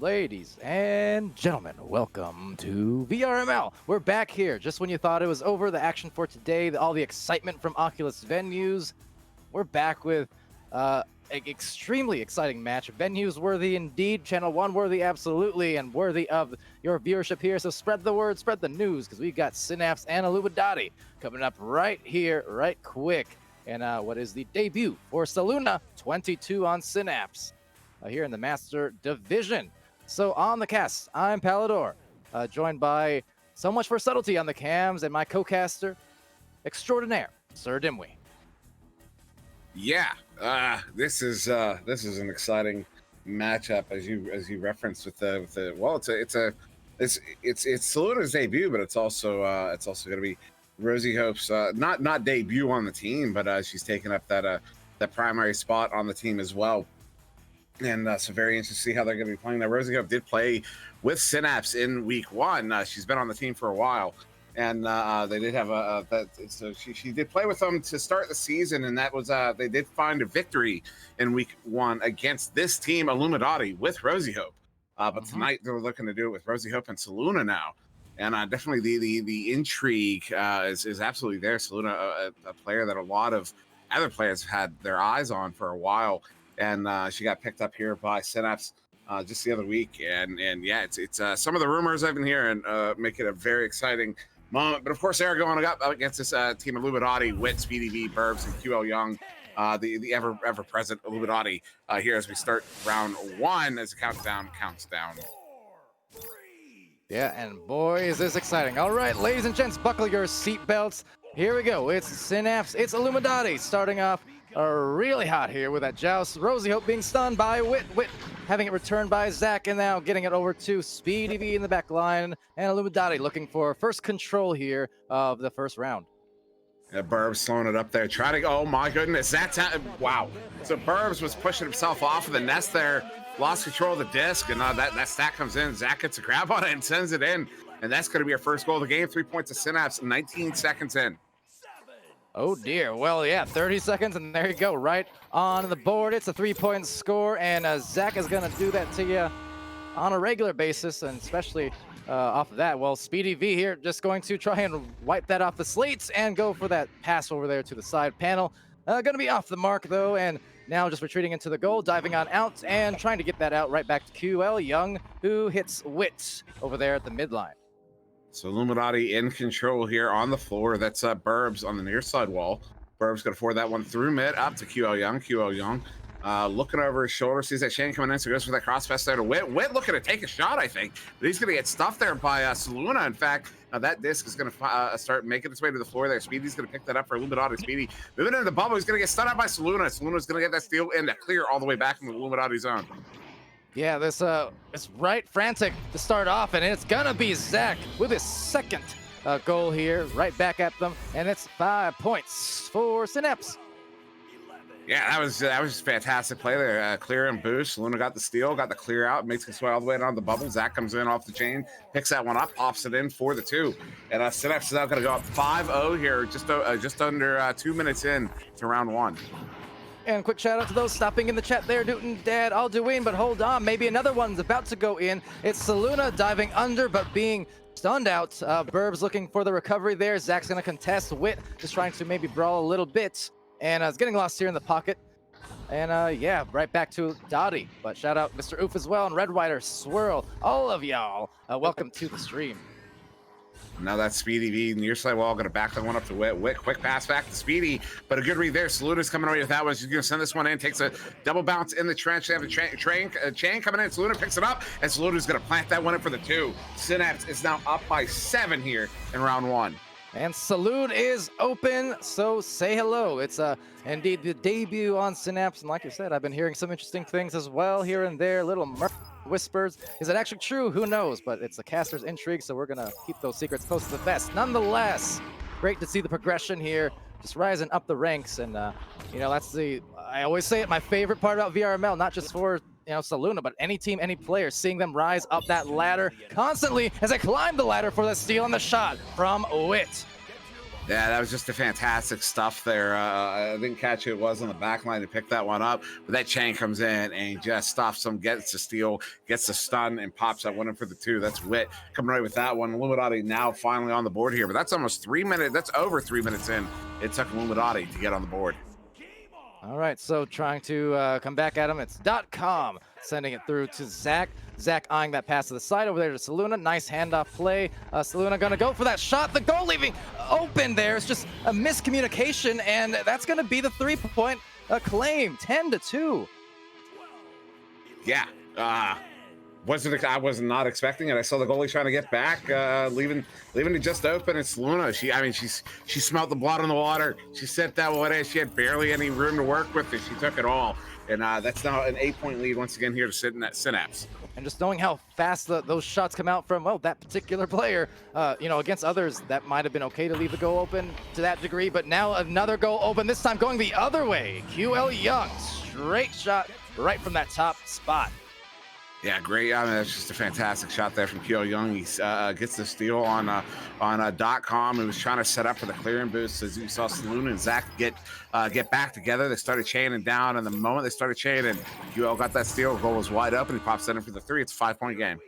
Ladies and gentlemen, welcome to VRML. We're back here just when you thought it was over. The action for today, all the excitement from Oculus venues. We're back with an extremely exciting match. Venues worthy indeed, Channel 1 worthy absolutely, and worthy of your viewership here. So spread the word, spread the news, because we've got Synapse and Illumidotty coming up right here, right quick. And what is the debut for Saluna 22 on Synapse here in the Master Division. So on the cast, I'm Palidore, joined by so much for subtlety on the cams and my co-caster extraordinaire, SirDimwi. Yeah, this is an exciting matchup as you referenced with the well, it's Saluna's debut, but it's also going to be Rosie Hope's not debut on the team, but she's taken up that primary spot on the team as well. And so very interesting to see how they're going to be playing. Now, Rosie Hope did play with Synapse in week 1. She's been on the team for a while, and they did have so she did play with them to start the season, and that was they did find a victory in week 1 against this team, Illumidotty, with Rosie Hope. But tonight they're looking to do it with Rosie Hope and Saluna now, and definitely the intrigue is absolutely there. Saluna, a player that a lot of other players have had their eyes on for a while. And she got picked up here by Synapse just the other week, and yeah, it's some of the rumors I've been hearing make it a very exciting moment. But of course, they're going up against this team of Illumidotty, Wit, Speedy V, Burbs, and QL Young, the ever present Illumidotty here as we start round 1 as the countdown counts down. Yeah, and boy, is this exciting. All right, ladies and gents, buckle your seatbelts. Here we go. It's Synapse, it's Illumidotty starting off really hot here with that joust. Rosie Hope being stunned by Wit having it returned by Zach, and now getting it over to Speedy V in the back line, and Illumidotty looking for first control here of the first round. Yeah, Burbs slowing it up there, trying to, oh my goodness, that's, wow. So Burbs was pushing himself off of the nest there, lost control of the disc, and that stack comes in. Zach gets a grab on it and sends it in, and that's going to be our first goal of the game. 3 points to Synapse, 19 seconds in. Oh dear, well yeah, 30 seconds and there you go, right on the board. It's a 3-point score, and Zach is gonna do that to you on a regular basis, and especially off of that. Well, Speedy V here just going to try and wipe that off the slates and go for that pass over there to the side panel. Gonna be off the mark though, and now just retreating into the goal, diving on out and trying to get that out right back to QL Young, who hits Wit over there at the midline. So Illumidotty in control here on the floor. That's Burbs on the near side wall. Burbs going to forward that one through mid up to QL Young. QL Young looking over his shoulder, sees that Shane coming in, so goes for that crossfest there to Wit. Wit looking to take a shot, I think, but he's going to get stuffed there by Saluna. In fact, that disc is going to start making its way to the floor there. Speedy's going to pick that up for Illumidotty. Speedy moving into the bubble. He's going to get stunned out by Saluna. Saluna's going to get that steal in to clear all the way back into the Illumidotty zone. Yeah, this is right frantic to start off, and it's gonna be Zach with his second goal here, right back at them, and it's 5 points for Synapse. Yeah, that was just fantastic play there. Clear and boost. Luna got the steal, got the clear out, makes it sway all the way down the bubble. Zach comes in off the chain, picks that one up, pops it in for the 2. And Synapse is now going to go up 5-0 here, just under 2 minutes in to round 1. And quick shout out to those stopping in the chat there, Newton, Dad, all doing, but hold on, maybe another one's about to go in. It's Saluna diving under, but being stunned out. Burbs looking for the recovery there. Zach's gonna contest. Wit just trying to maybe brawl a little bit, and it's getting lost here in the pocket. And yeah, right back to Dotty. But shout out Mr. Oof as well, and Red Rider, Swirl, all of y'all. Welcome to the stream. Now that's Speedy V near side wall, going to back that one up to Wit. Wit, quick pass back to Speedy, but a good read there. Saluna's coming away with that one. She's going to send this one in, takes a double bounce in the trench. They have a chain coming in. Saluna picks it up, and Saluna's going to plant that one in for the 2. Synapse is now up by 7 here in round 1. And Salute is open, so say hello. It's indeed the debut on Synapse, and like I said, I've been hearing some interesting things as well here and there, little whispers. Is it actually true? Who knows? But it's the caster's intrigue, so we're gonna keep those secrets close to the vest. Nonetheless, great to see the progression here, just rising up the ranks, and you know, that's I always say it, my favorite part about VRML, not just for Saluna, but any team, any player, seeing them rise up that ladder constantly as I climb the ladder for the steal and the shot from Wit. Yeah, that was just a fantastic stuff there. I didn't catch who it was on the back line to pick that one up, but that chain comes in and just stops him, gets the steal, gets the stun, and pops that one in for the 2. That's Wit coming right with that one. Illumidotty now finally on the board here, but that's almost 3 minutes. That's over 3 minutes in. It took Illumidotty to get on the board. All right, so trying to come back at him. It's .com sending it through to Zach. Zach eyeing that pass to the side over there to Saluna. Nice handoff play. Saluna gonna go for that shot. The goal leaving open there. It's just a miscommunication, and that's gonna be the 3-point claim. 10-2. Yeah. I was not expecting it. I saw the goalie trying to get back, leaving it just open. It's Luna. She smelled the blood on the water. She sent that one in. She had barely any room to work with, and she took it all. And that's now an 8-point lead once again here to sit in that Synapse. And just knowing how fast those shots come out from, well, that particular player, against others, that might have been okay to leave the goal open to that degree. But now another goal open, this time going the other way. QL Young, straight shot right from that top spot. Yeah, great. I mean, that's just a fantastic shot there from Kyo Young. He gets the steal on .com. He was trying to set up for the clearing boost. As you saw Saloon and Zach get back together, they started chaining down. And the moment they started chaining, QL got that steal. Goal was wide open. He pops that in for the 3. It's a 5-point game.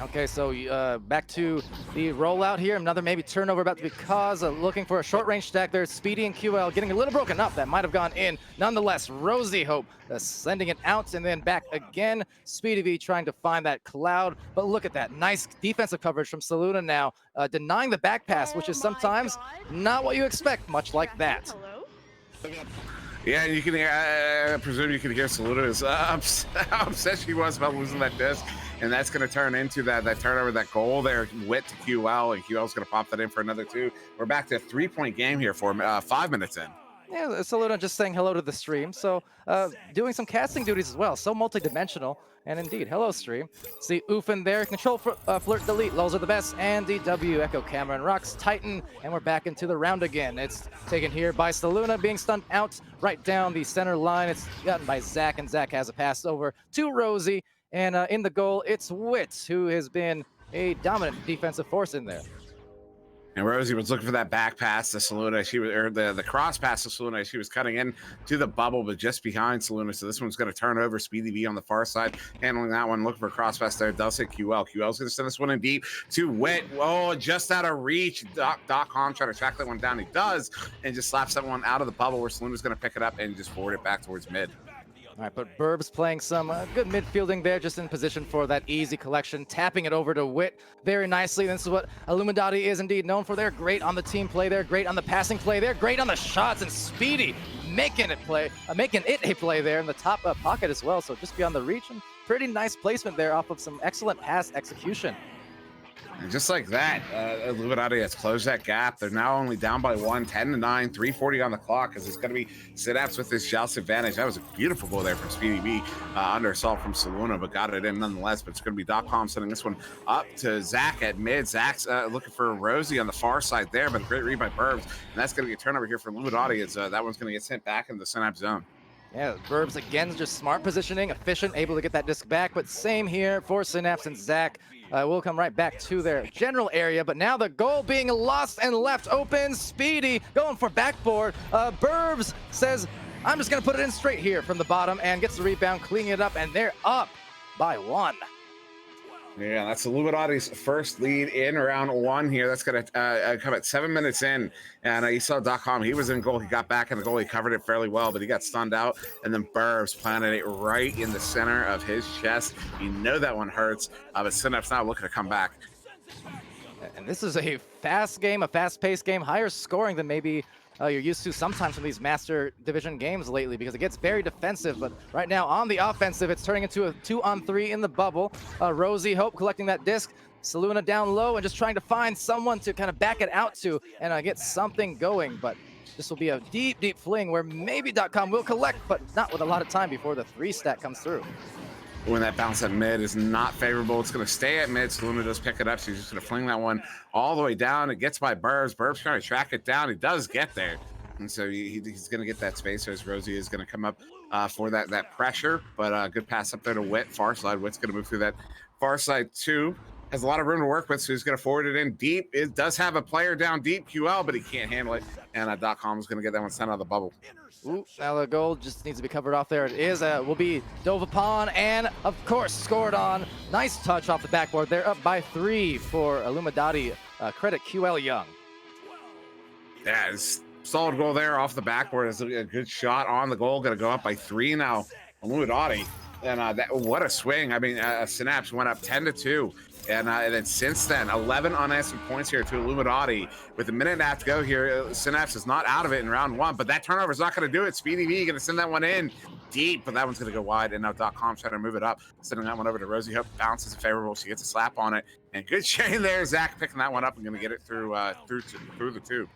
Okay, so back to the rollout here. Another maybe turnover about to be caused. Looking for a short-range stack there. Speedy and QL getting a little broken up. That might have gone in. Nonetheless, Rosie Hope sending it out and then back again. Speedy V trying to find that cloud. But look at that. Nice defensive coverage from Saluna now. Denying the back pass, which is sometimes not what you expect, much like that. Yeah, you can hear, I presume you can hear Saluna how upset she was about losing that disc. And that's going to turn into that turnover, that goal there, Wit to QL, and QL's going to pop that in for another 2. We're back to a 3-point game here for 5 minutes in. Yeah, Saluna just saying hello to the stream. So doing some casting duties as well. So multi-dimensional. And indeed, hello stream. See Oofin there, control flirt delete, lulls are the best, and DW, Echo Cameraman rocks Titan, and we're back into the round again. It's taken here by Saluna, being stunned out right down the center line. It's gotten by Zach, and Zach has a pass over to Rosie. And in the goal, it's Wit, who has been a dominant defensive force in there. And Rosie was looking for that back pass to Saluna. She was, or the cross pass to Saluna. She was cutting in to the bubble, but just behind Saluna. So this one's going to turn over. Speedy V on the far side, handling that one. Looking for a cross pass there. Does hit QL. QL's going to send this one in deep to Wit. Oh, just out of reach. .com trying to track that one down. He does, and just slaps that one out of the bubble where Saluna's going to pick it up and just forward it back towards mid. All right, but Burbs playing some good midfielding there, just in position for that easy collection, tapping it over to Wit very nicely. This is what Illumidotty is indeed known for. They're great on the team play. They're great on the passing play. They're great on the shots, and Speedy making it a play there in the top pocket as well. So just beyond the reach, and pretty nice placement there off of some excellent pass execution. And just like that, Illumidotty has closed that gap. They're now only down by 1, 10-9, 3:40 on the clock, because it's going to be Synapse with this joust advantage. That was a beautiful goal there from Speedy B, under assault from Saluna, but got it in nonetheless. But it's going to be .com sending this one up to Zach at mid. Zach's looking for Rosie on the far side there, but a great read by Burbs. And that's going to be a turnover here for Illumidotty, as that one's going to get sent back into the Synapse zone. Yeah, Burbs again, just smart positioning, efficient, able to get that disc back, but same here for Synapse and Zach. We'll come right back to their general area, but now the goal being lost and left open. Speedy going for backboard. Burbs says, I'm just going to put it in straight here from the bottom, and gets the rebound, cleaning it up, and they're up by 1. Yeah, that's Illumidotty's first lead in round 1 here. That's going to come at 7 minutes in. And you saw .com, he was in goal. He got back in the goal. He covered it fairly well, but he got stunned out. And then Burbs planted it right in the center of his chest. You know that one hurts, but Synapse now looking to come back. And this is a fast game, a fast-paced game, higher scoring than maybe you're used to sometimes from these Master Division games lately, because it gets very defensive. But right now on the offensive, it's turning into a 2-on-3 in the bubble. Rosie Hope collecting that disc. Saluna down low and just trying to find someone to kind of back it out to and get something going. But this will be a deep, deep fling where maybe .com will collect, but not with a lot of time before the 3-stack comes through. When that bounce at mid is not favorable, it's going to stay at mid. Saluna does pick it up, so he's just going to fling that one all the way down. It gets by Burbs. Burbs trying to track it down. He does get there, and so he's going to get that space. As Rosie is going to come up for that pressure, but good pass up there to Wit, far side. Wit's going to move through that far side too, has a lot of room to work with, so he's going to forward it in deep. It does have a player down deep, QL, but he can't handle it. And .com is going to get that one sent out of the bubble. Ooh, now the goal just needs to be covered off there. It is, will be dove upon and, of course, scored on. Nice touch off the backboard. They're up by 3 for Illumidotty. Credit QL Young. Yeah, it's solid goal there off the backboard. It's a good shot on the goal. Going to go up by 3 now. Illumidotty. And what a swing. I mean, Synapse went up 10-2. And then since then, 11 unanswered points here to Illumidotty. With a minute and a half to go here, Synapse is not out of it in round 1, but that turnover is not going to do it. Speedy V going to send that one in deep, but that one's going to go wide. And now .com trying to move it up, sending that one over to Rosie Hope. Bounces favorable. She gets a slap on it. And good chain there. Zach picking that one up and going to get it through the tube.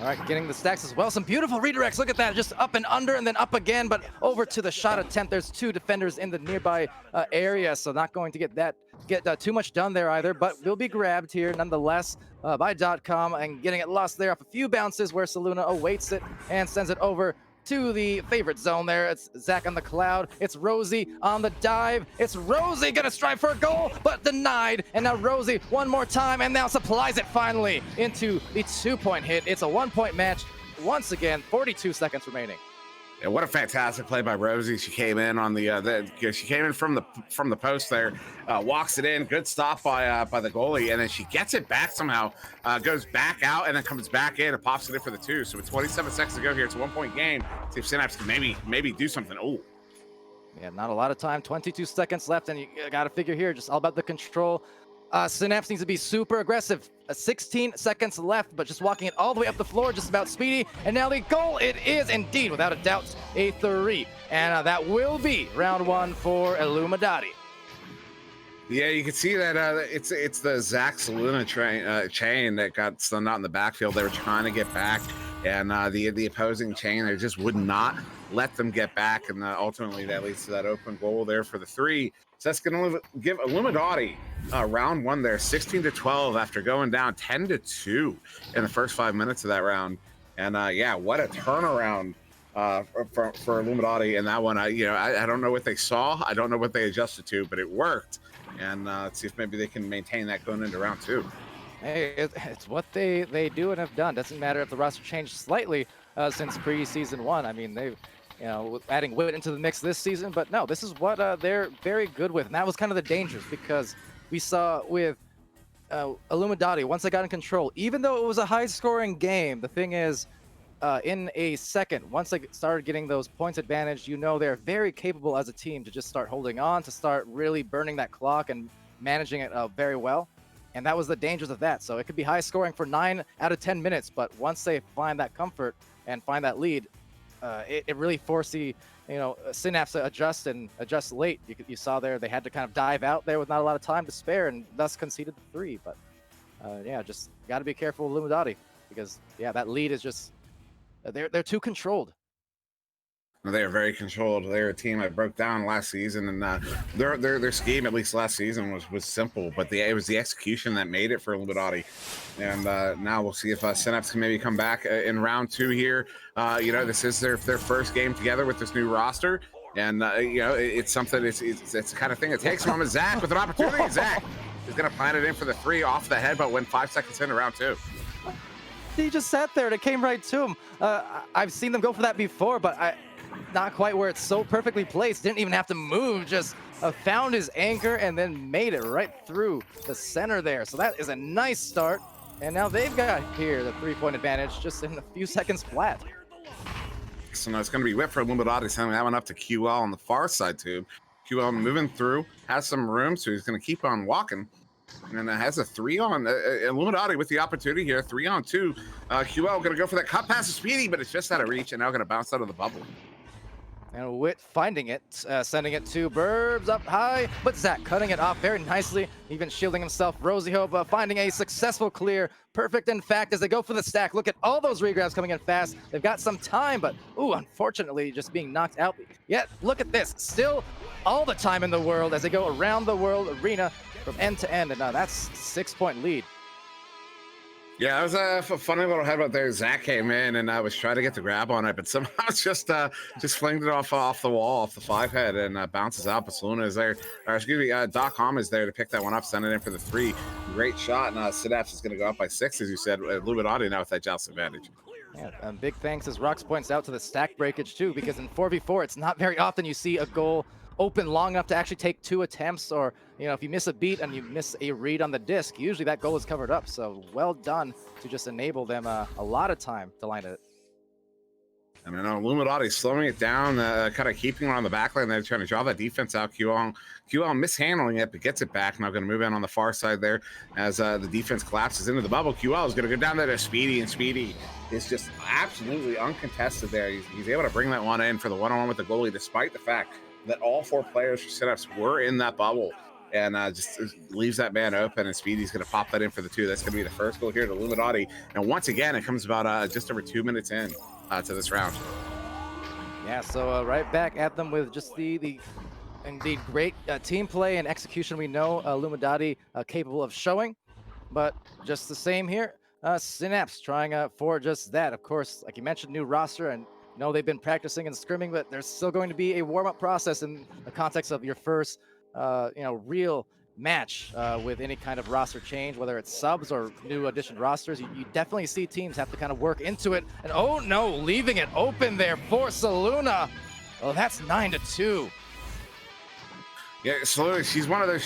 All right, getting the stacks as well. Some beautiful redirects. Look at that. Just up and under and then up again, but over to the shot attempt. There's 2 defenders in the nearby area, so not going to get too much done there either, but will be grabbed here nonetheless by .com and getting it lost there off a few bounces where Saluna awaits it and sends it over to the favorite zone there. It's Zach on the cloud. It's Rosie on the dive. It's Rosie gonna strive for a goal, but denied. And now Rosie one more time and now supplies it finally into the 2-point hit. It's a 1-point match. Once again, 42 seconds remaining. Yeah, what a fantastic play by Rosie. She came in on she came in from the post there, walks it in. Good stop by the goalie, and then she gets it back somehow. Goes back out and then comes back in and pops it in for the 2. So with 27 seconds to go here, it's a 1-point game. See if Synapse can maybe do something. Oh, yeah, not a lot of time. 22 seconds left, and you got to figure here, just all about the control. Synapse needs to be super aggressive. 16 seconds left, but just walking it all the way up the floor, just about speedy. And now the goal, it is indeed, without a doubt, a 3. And that will be round 1 for Illumidotty. Yeah, you can see that it's the Zach Saluna chain that got stunned out in the backfield. They were trying to get back, and the opposing chain, they just would not let them get back, and ultimately that leads to that open goal there for the 3. So that's going to give Illumidotty round 1 there, 16-12 after going down 10-2 in the first 5 minutes of that round. And yeah, what a turnaround for Illumidotty in that one. I don't know what they saw. I don't know what they adjusted to, but it worked. And let's see if maybe they can maintain that going into round 2. Hey, it's what they do and have done. Doesn't matter if the roster changed slightly since pre-season 1. I mean, they've adding Witt into the mix this season, but no, this is what they're very good with. And that was kind of the dangers, because we saw with Illumidotty, once they got in control, even though it was a high-scoring game, the thing is, in a second, once they started getting those points advantage, they're very capable as a team to just start holding on, to start really burning that clock and managing it very well. And that was the dangers of that. So it could be high-scoring for 9 out of 10 minutes, but once they find that comfort and find that lead, it really forced the Synapse to adjust late. You saw there they had to kind of dive out there with not a lot of time to spare, and thus conceded the 3. But yeah, just got to be careful with Illumidotty, because yeah, that lead is just they're too controlled. They are very controlled. They're a team that broke down last season, and their scheme, at least last season, was simple, but it was the execution that made it for Illumidotty. And now we'll see if Synapse can maybe come back in round 2 here. This is their first game together with this new roster, and it's something. It's the kind of thing it takes. Moment, Zach with an opportunity. Zach is going to plant it in for the 3 off the head, but went 5 seconds into round 2. He just sat there and it came right to him. I've seen them go for that before, but not quite where it's so perfectly placed. Didn't even have to move, just found his anchor and then made it right through the center there. So that is a nice start. And now they've got here the 3-point advantage just in a few seconds flat. So now it's going to be Whip for Illumidotty, sending that one up to QL on the far side tube. QL moving through, has some room, so he's going to keep on walking. And has a 3 on Illumidotty with the opportunity here, 3 on 2. QL going to go for that cut pass to Speedy, but it's just out of reach and now going to bounce out of the bubble. And Witt finding it, sending it to Burbs up high, but Zach cutting it off very nicely, even shielding himself. Rosie Hope finding a successful clear. Perfect, in fact, as they go for the stack. Look at all those regrabs coming in fast. They've got some time, but, unfortunately, just being knocked out. Yet, look at this. Still all the time in the world as they go around the world arena from end to end, and that's 6-point lead. Yeah, that was a funny little headbutt there. Zach came in and I was trying to get the grab on it, but somehow it's just flinged it off the wall, off the 5-head, and bounces out. But Saluna is there, or excuse me, .com is there to pick that one up, send it in for the 3. Great shot, and Synapse is going to go up by 6, as you said. Illumidotty now with that joust advantage. Yeah, and big thanks, as Rox points out, to the stack breakage too, because in 4v4, it's not very often you see a goal open long enough to actually take 2 attempts, or if you miss a beat and you miss a read on the disc, usually that goal is covered up. So well done to just enable them a lot of time to line it. And I know Illumidotty slowing it down, kind of keeping it on the back line there, trying to draw that defense out. QL mishandling it, but gets it back. Now going to move in on the far side there as the defense collapses into the bubble. QL is going to go down there to Speedy, and Speedy is just absolutely uncontested there. He's able to bring that one in for the one-on-one with the goalie, despite the fact that all 4 players for Synapse were in that bubble, and just leaves that man open, and Speedy's going to pop that in for the 2. That's going to be the first goal here to Illumidotty. And once again, it comes about just over 2 minutes in to this round. Yeah, so right back at them with just the indeed great team play and execution we know Illumidotty capable of showing. But just the same here, Synapse trying for just that. Of course, like you mentioned, new roster, and they've been practicing and scrimming, but there's still going to be a warm-up process in the context of your first, real match with any kind of roster change, whether it's subs or new addition rosters. You definitely see teams have to kind of work into it. And oh no, leaving it open there for Saluna. Oh, that's 9-2. Yeah, Saluna, she's one of those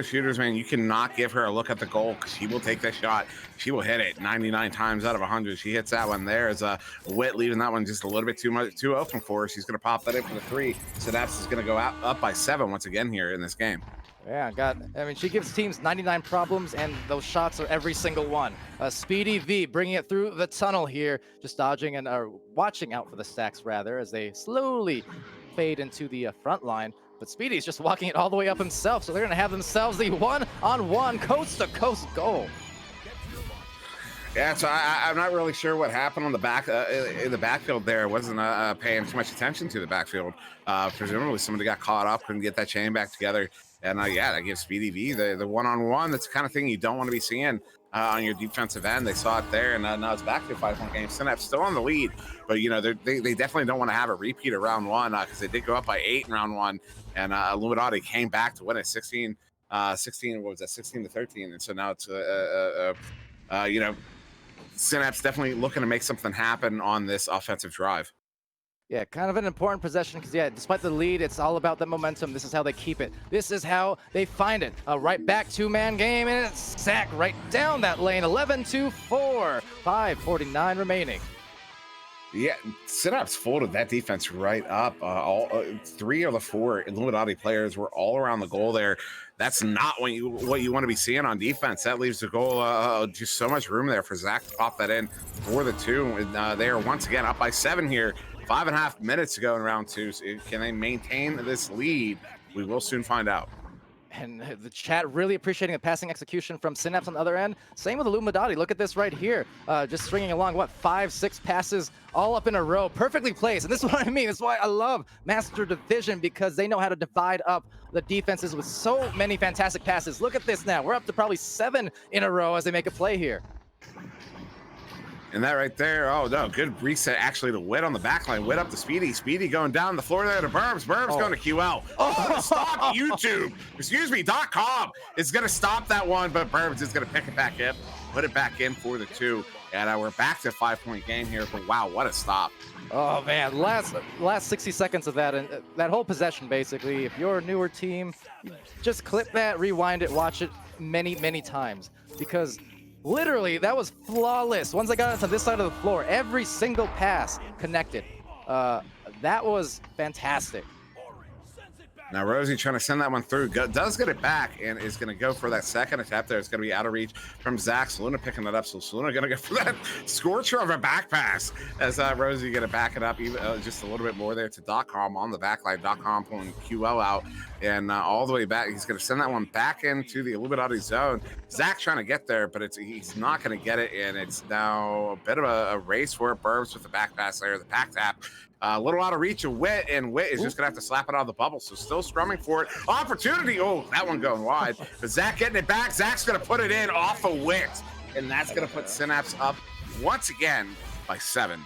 shooters, man. You cannot give her a look at the goal, because she will take that shot. She will hit it 99 times out of 100. She hits that one there. As Wit leaving that one just a little bit too open for her. She's going to pop that in for the 3. Synapse is going to go up by 7 once again here in this game. Yeah, she gives teams 99 problems, and those shots are every single one. Speedy V bringing it through the tunnel here, just dodging and watching out for the stacks, rather, as they slowly fade into the front line. But Speedy's just walking it all the way up himself, so they're going to have themselves the one-on-one coast-to-coast goal. Yeah, so I'm not really sure what happened on the back in the backfield there. I wasn't paying too much attention to the backfield. Presumably somebody got caught up, couldn't get that chain back together. And yeah, that gives Speedy V the one-on-one. That's the kind of thing you don't want to be seeing on your defensive end. They saw it there, and now it's back to a 5-point game. Synapse still on the lead, but they definitely don't want to have a repeat of round 1, because they did go up by 8 in round 1, and Illumidotty came back to win it 16 to 13, and so now it's Synapse definitely looking to make something happen on this offensive drive. Yeah, kind of an important possession, because, yeah, despite the lead, it's all about the momentum. This is how they keep it. This is how they find it. Right back, 2-man game, and it's sack right down that lane. 11-4, 5:49 remaining. Yeah, Synapse folded that defense right up. All 3 of the 4 Illumidotty players were all around the goal there. That's not what you want to be seeing on defense. That leaves the goal just so much room there for Zach to pop that in for the 2. They are once again up by 7 here. 5.5 minutes to go in round 2. So can they maintain this lead? We will soon find out. And the chat really appreciating the passing execution from Synapse on the other end. Same with Illumidotty. Look at this right here. Just stringing along, 5-6 passes all up in a row. Perfectly placed. And this is what I mean. This is why I love Master Division, because they know how to divide up the defenses with so many fantastic passes. Look at this now. We're up to probably 7 in a row as they make a play here. And that right there, oh no, good reset actually to Wit on the back line. Wit up to Speedy. Speedy going down the floor there to Burbs. Burbs going to QL. Oh, stop YouTube. Excuse me, .com is going to stop that one, but Burbs is going to pick it back up, put it back in for the 2. And we're back to a 5-point game here, but wow, what a stop. Oh man, last 60 seconds of that, and that whole possession basically, if you're a newer team, just clip that, rewind it, watch it many times, because literally, that was flawless. Once I got onto this side of the floor, every single pass connected. That was fantastic. Now Rosie trying to send that one through, does get it back, and is going to go for that second attempt there. It's going to be out of reach from Zach. Saluna picking that up, so Saluna going to go for that scorcher of a back pass as Rosie going to back it up even just a little bit more there to .com on the back line. .com pulling QL out, and all the way back. He's going to send that one back into the Illumidotty zone. Zach trying to get there, but he's not going to get it, and it's now a bit of a race for it. Burbs with the back pass there, the back tap. A little out of reach of Wit, and Wit is just going to have to slap it out of the bubble. So still scrumming for it. Opportunity. Oh, that one going wide. But Zach getting it back. Zach's going to put it in off of Wit. and that's going to put Synapse up once again by 7.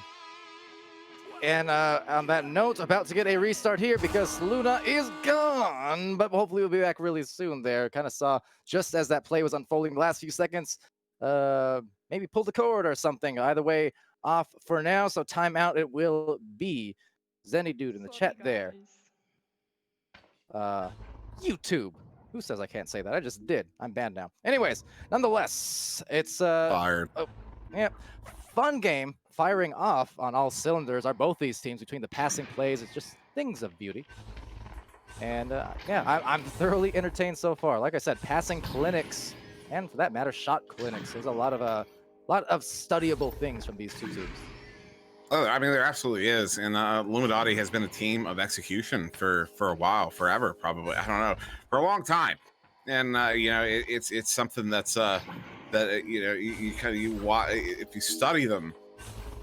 And on that note, about to get a restart here because Luna is gone, but hopefully we'll be back really soon there. Kind of saw just as that play was unfolding the last few seconds, maybe pull the cord or something. Either way, off for now, so timeout it will be. Zenny dude in the chat there. YouTube. Who says I can't say that? I just did. I'm banned now. Anyways, nonetheless, it's Fired. oh, yeah, fun game. Firing off on all cylinders are both these teams between the passing plays. It's just things of beauty. And yeah, I'm thoroughly entertained so far. Like I said, passing clinics, and for that matter, shot clinics. There's a lot of studyable things from these two teams. Oh, I mean, there absolutely is. And Illumidotty has been a team of execution for a while, forever, probably. I don't know, for a long time. And you know, it's something that's that you know, you if you study them,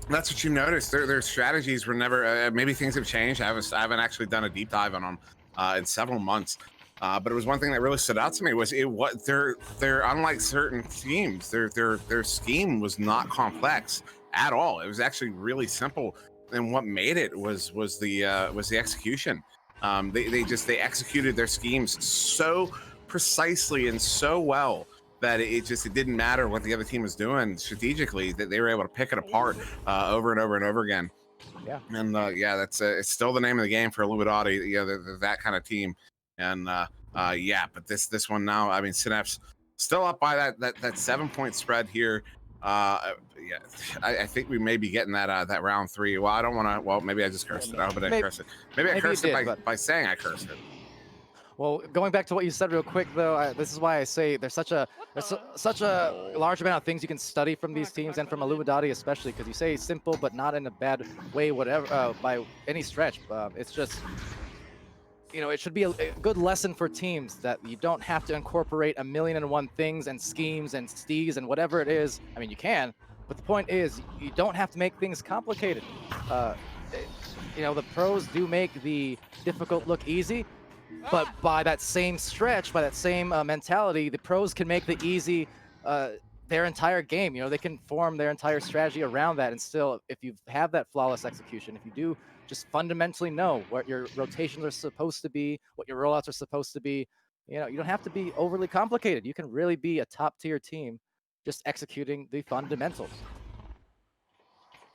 that's what you notice. Their strategies were never. Maybe things have changed. I haven't actually done a deep dive on them in several months. But it was one thing that really stood out to me was they're unlike certain teams. Their scheme was not complex at all. It was actually really simple, and what made it was the execution. They executed their schemes so precisely and so well that it didn't matter what the other team was doing strategically. That they were able to pick it apart over and over and over again. Yeah, and yeah, that's it's still the name of the game for Illumidotty. Yeah, they're that kind of team. And yeah, but this one now, I mean, Synapse still up by that 7-point spread here. Yeah, I think we may be getting that round 3. Well, I don't want to. Well, maybe I just cursed it. I hope I didn't curse it. Maybe I cursed it by saying I cursed it. Well, going back to what you said real quick, though, this is why I say there's such a large amount of things you can study from these teams and from Illumidotty especially, because you say simple but not in a bad way, whatever, by any stretch. It's just, you know, it should be a good lesson for teams that you don't have to incorporate 1,000,001 things and schemes and stees and whatever it is. I mean, you can, but the point is you don't have to make things complicated. You know, the pros do make the difficult look easy. But by that same stretch, by that same mentality, the pros can make the easy their entire game. You know, they can form their entire strategy around that. And still, if you have that flawless execution, if you do just fundamentally know what your rotations are supposed to be, what your rollouts are supposed to be, you know, you don't have to be overly complicated. You can really be a top tier team just executing the fundamentals.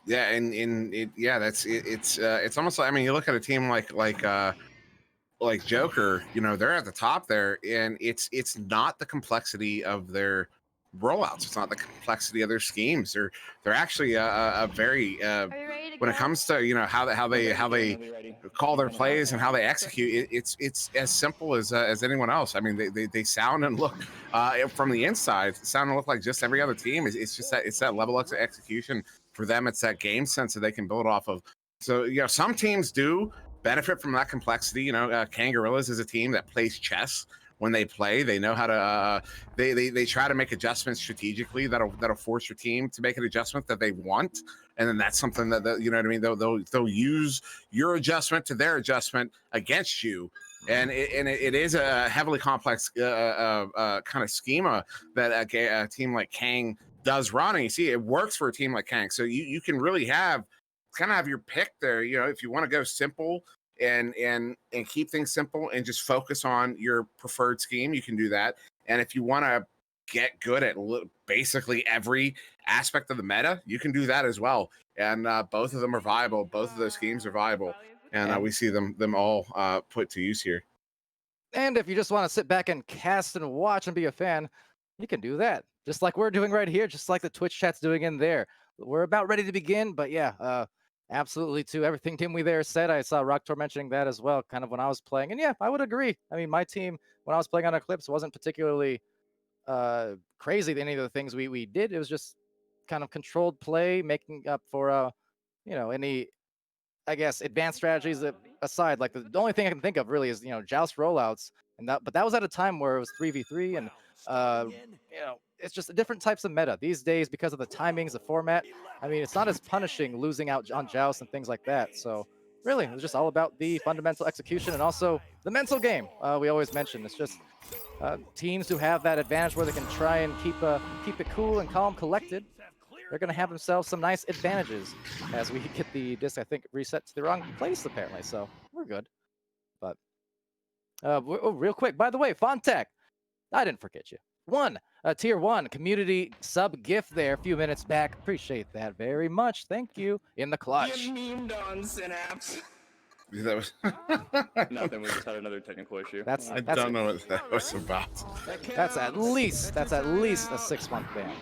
Yeah, and yeah, it's almost like, I mean, you look at a team like Joker, you know, they're at the top there, and it's not the complexity of their rollouts. It's not the complexity of their schemes. They're actually a very when it comes to, you know, how they call their plays and how they execute. It's as simple as anyone else. I mean, they sound and look from the inside, sound and look like just every other team. It's just that level of execution for them. It's that game sense that they can build off of. So, you know, some teams do benefit from that complexity. You know, Kangarillas is a team that plays chess when they play. They know how to they try to make adjustments strategically that'll force your team to make an adjustment that they want, and then that's something that you know what I mean, they'll use your adjustment to their adjustment against you. And it is a heavily complex kind of schema that a team like Kang does run, and you see it works for a team like Kang. So you can really have your pick there. You know, if you want to go simple and keep things simple and just focus on your preferred scheme, you can do that. And if you want to get good at basically every aspect of the meta, you can do that as well. And both of them are viable. Both of those schemes are viable, and we see them all put to use here. And if you just want to sit back and cast and watch and be a fan, you can do that, just like we're doing right here, just like the Twitch chat's doing in there. We're about ready to begin, but yeah, absolutely to everything Dimwi there said. I saw Rocktor mentioning that as well, kind of when I was playing. And yeah, I would agree. I mean, my team, when I was playing on Eclipse, wasn't particularly crazy than any of the things we did. It was just kind of controlled play, making up for, you know, any, I guess, advanced strategies aside. Like the only thing I can think of really is, you know, Joust rollouts. But that was at a time where it was 3v3 and, you know, it's just different types of meta these days because of the timings, the format. I mean, it's not as punishing losing out on Joust and things like that. So really, it was just all about the fundamental execution and also the mental game. We always mention it's just teams who have that advantage where they can try and keep it cool and calm, collected, they're going to have themselves some nice advantages as we get the disc, I think, reset to the wrong place, apparently. So we're good. But real quick, by the way, Fontech, I didn't forget you. Tier 1 community sub gift there a few minutes back. Appreciate that very much. Thank you. In the clutch. You memed on Synapse. That was Nothing. We just had another technical issue. I don't know what that was about. That's at least a 6-month ban.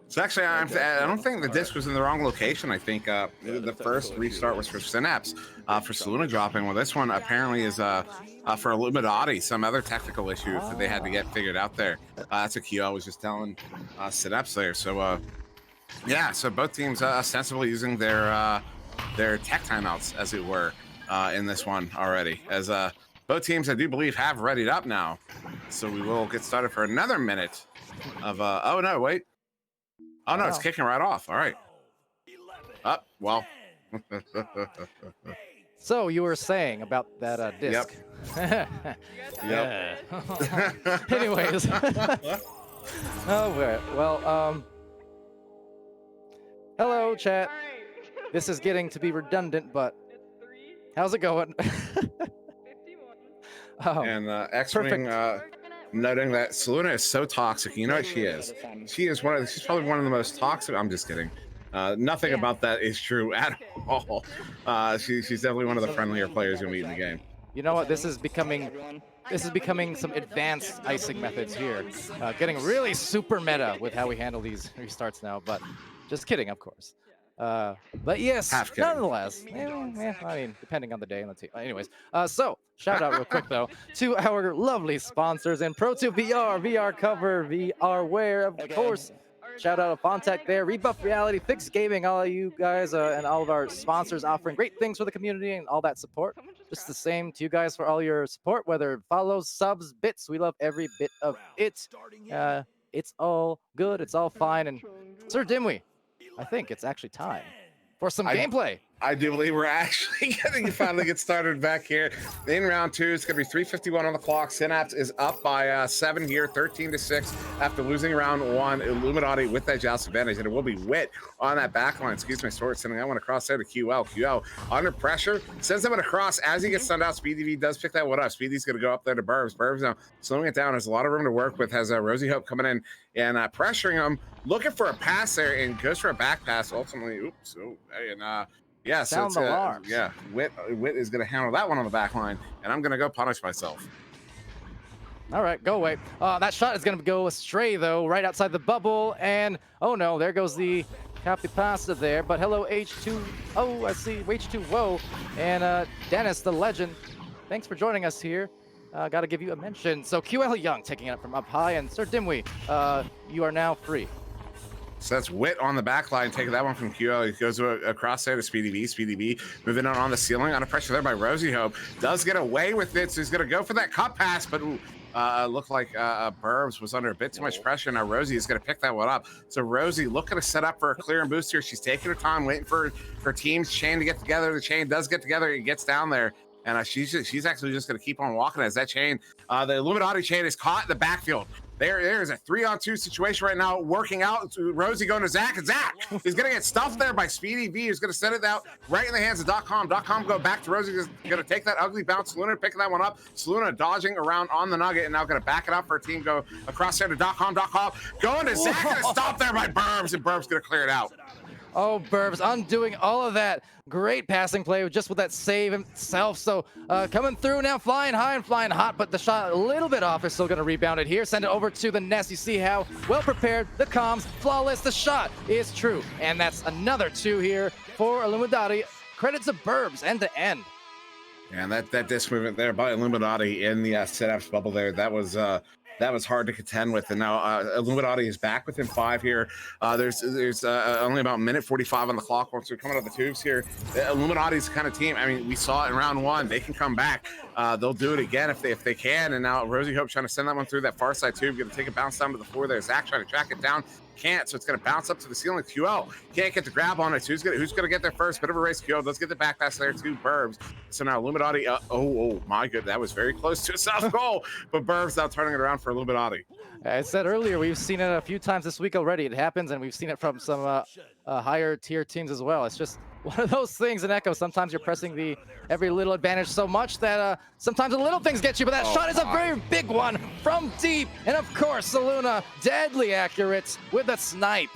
So actually, I don't think the disc was in the wrong location. I think the first restart was for Synapse for Saluna dropping. Well, this one apparently is for Illumidotty, some other technical issue that they had to get figured out there. That's a cue I was just telling Synapse there. So yeah, so both teams ostensibly using their tech timeouts, as it were, in this one already. As both teams, I do believe, have readied up now. So we will get started for another minute of oh no, wait. Oh no, it's kicking right off. All right. Well. So you were saying about that disc. Yep. Anyways. Oh, well, hello, chat. This is getting to be redundant, but how's it going? And X-Wing noting that Saluna is so toxic. You know what she is? She's probably one of the most toxic. I'm just kidding. Nothing about that is true at all. She's definitely one of the friendlier players you'll meet in the game. You know what? This is becoming some advanced icing methods here. Getting really super meta with how we handle these restarts now. But just kidding, of course. But yes, nonetheless, I mean, depending on the day and the team. Anyways, so shout out real quick though to our lovely sponsors in Pro2 VR, VR cover, VR wear, of course. Shout out to Fontech there, Rebuff Reality, Fix Gaming, all of you guys, and all of our sponsors offering great things for the community and all that support. Just the same to you guys for all your support, whether follows, subs, bits. We love every bit of it. It's all good. It's all fine. And SirDimwi, I think it's actually time for some gameplay. I do believe we're actually getting to finally get started back here in round 2. It's going to be 3:51 on the clock. Synapse is up by 7 here, 13-6 after losing round 1. Illumidotty with that joust advantage, and it will be Wit on that back line. Excuse my sword, sending that one across there to QL. QL under pressure, sends that one across. As he gets stunned out, SpeedyV does pick that one up. Speedy's going to go up there to Burbs. Burbs now slowing it down. There's a lot of room to work with. Has Rosie Hope coming in and pressuring him, looking for a pass there, and goes for a back pass. Ultimately, oops. Oh, and yeah, so it's, yeah, Wit is going to handle that one on the back line, and I'm going to go punish myself. All right, go away. That shot is going to go astray, though, right outside the bubble, and oh no, there goes the copy pasta there. But hello, H2. Oh, I see H2. Whoa, and Dennis, the legend. Thanks for joining us here. Got to give you a mention. So QL Young taking it up from up high, and SirDimwi, you are now free. So that's Wit on the back line, taking that one from QL. He goes across there to SpeedyV. SpeedyV moving on the ceiling, under pressure there by Rosie Hope. Does get away with it, so he's going to go for that cut pass, but looked like Burbs was under a bit too much pressure. Now Rosie is going to pick that one up. So Rosie looking to set up for a clear and boost here. She's taking her time, waiting for her team's chain to get together. The chain does get together. He gets down there. And she's actually just going to keep on walking as that chain, the Illumidotty chain is caught in the backfield. There's a 3-on-2 situation right now working out. Rosie going to Zach, and Zach is going to get stuffed there by SpeedyV. He's going to send it out right in the hands of .com. .com go back to Rosie. He's going to take that ugly bounce. Saluna picking that one up. Saluna dodging around on the nugget and now going to back it up for a team. Go across there to .com. .com going to Zach, and stopped there by Burbs, and Burbs going to clear it out. Oh, Burbs undoing all of that. Great passing play just with that save himself. So coming through now, flying high and flying hot, but the shot a little bit off. Is still going to rebound it here. Send it over to the nest. You see how well prepared, the comms, flawless. The shot is true. And that's another 2 here for Illumidotty. Credit to Burbs end to end. And that disc movement there by Illumidotty in the Synapse bubble there, that was hard to contend with. And now Illumidotty is back within 5 here. There's only about minute 45 on the clock once we're coming out of the tubes here. Illumidotty's the kind of team, I mean, we saw it in round 1. They can come back. They'll do it again if they can. And now Rosie Hope trying to send that one through that far side tube. Going to take a bounce down to the floor there. Zach trying to track it down. Can't, so it's going to bounce up to the ceiling. QL can't get the grab on it. Who's going to get there first? Bit of a race. QL does get the back pass there to Burbs. So now Illumidotty, oh my good, that was very close to a soft goal, but Burbs now turning it around for Illumidotty. I said earlier, we've seen it a few times this week already. It happens, and we've seen it from some higher tier teams as well. It's just one of those things in Echo. Sometimes you're pressing the every little advantage so much that sometimes the little things get you, but that shot is a very big one from deep. And of course, Saluna, deadly accurate with a snipe.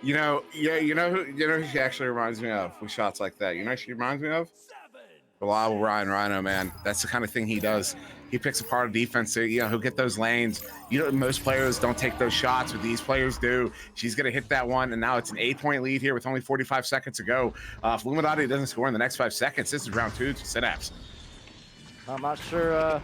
You know who she actually reminds me of with shots like that? You know who she reminds me of? Reliable Ryan Rhino, man. That's the kind of thing he does. He picks apart a defense. He'll get those lanes. Most players don't take those shots, but these players do. She's going to hit that one, and now it's an 8-point lead here with only 45 seconds to go. If Illumidotty doesn't score in the next 5 seconds, this is round 2 to Synapse. I'm not sure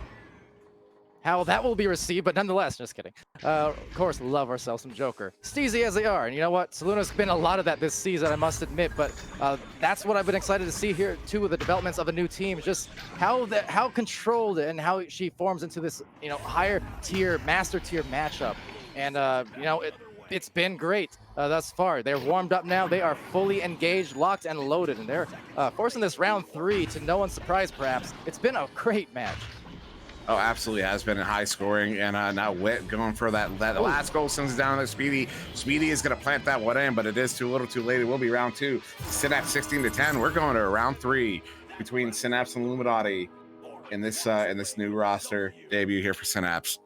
how that will be received, but nonetheless, just kidding. Of course, love ourselves some Joker. Steezy as they are, and you know what? Saluna's been a lot of that this season, I must admit, but that's what I've been excited to see here, too, with the developments of a new team, just how controlled and how she forms into this, higher tier, master tier matchup. And, it's been great thus far. They're warmed up now. They are fully engaged, locked, and loaded, and they're forcing this round 3 to no one's surprise, perhaps. It's been a great match. Oh, absolutely has been high scoring, and now Wit going for that last goal, sends it down there. Speedy is going to plant that one in, but it is too little too late. It will be round 2. Synapse 16-10. We're going to round 3 between Synapse and Illumidotty in this new roster debut here for Synapse.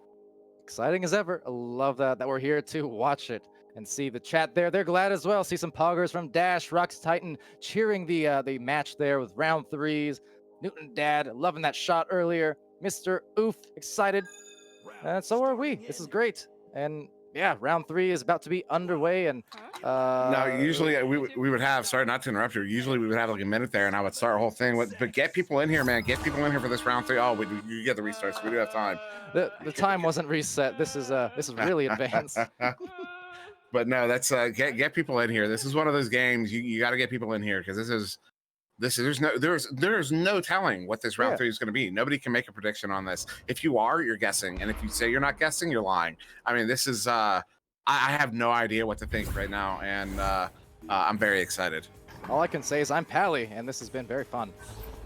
Exciting as ever. I love that we're here to watch it and see the chat there. They're glad as well. See some poggers from Dash, Rux Titan cheering the match there with round 3s. Newton Dad loving that shot earlier. Mr. Oof, excited. And so are we. This is great. And yeah, round 3 is about to be underway. And now, usually we would have, sorry not to interrupt you, usually we would have like a minute there and I would start a whole thing. But get people in here, man. Get people in here for this round 3. Oh, you get the restart, so we do have time. The time wasn't reset. This is really advanced. But no, that's get people in here. This is one of those games you got to get people in here because there's no telling what this round 3 is going to be. Nobody can make a prediction on this. If you are, you're guessing, and if you say you're not guessing, you're lying. I mean, this is I have no idea what to think right now, and I'm very excited. All I can say is I'm Pally, and this has been very fun.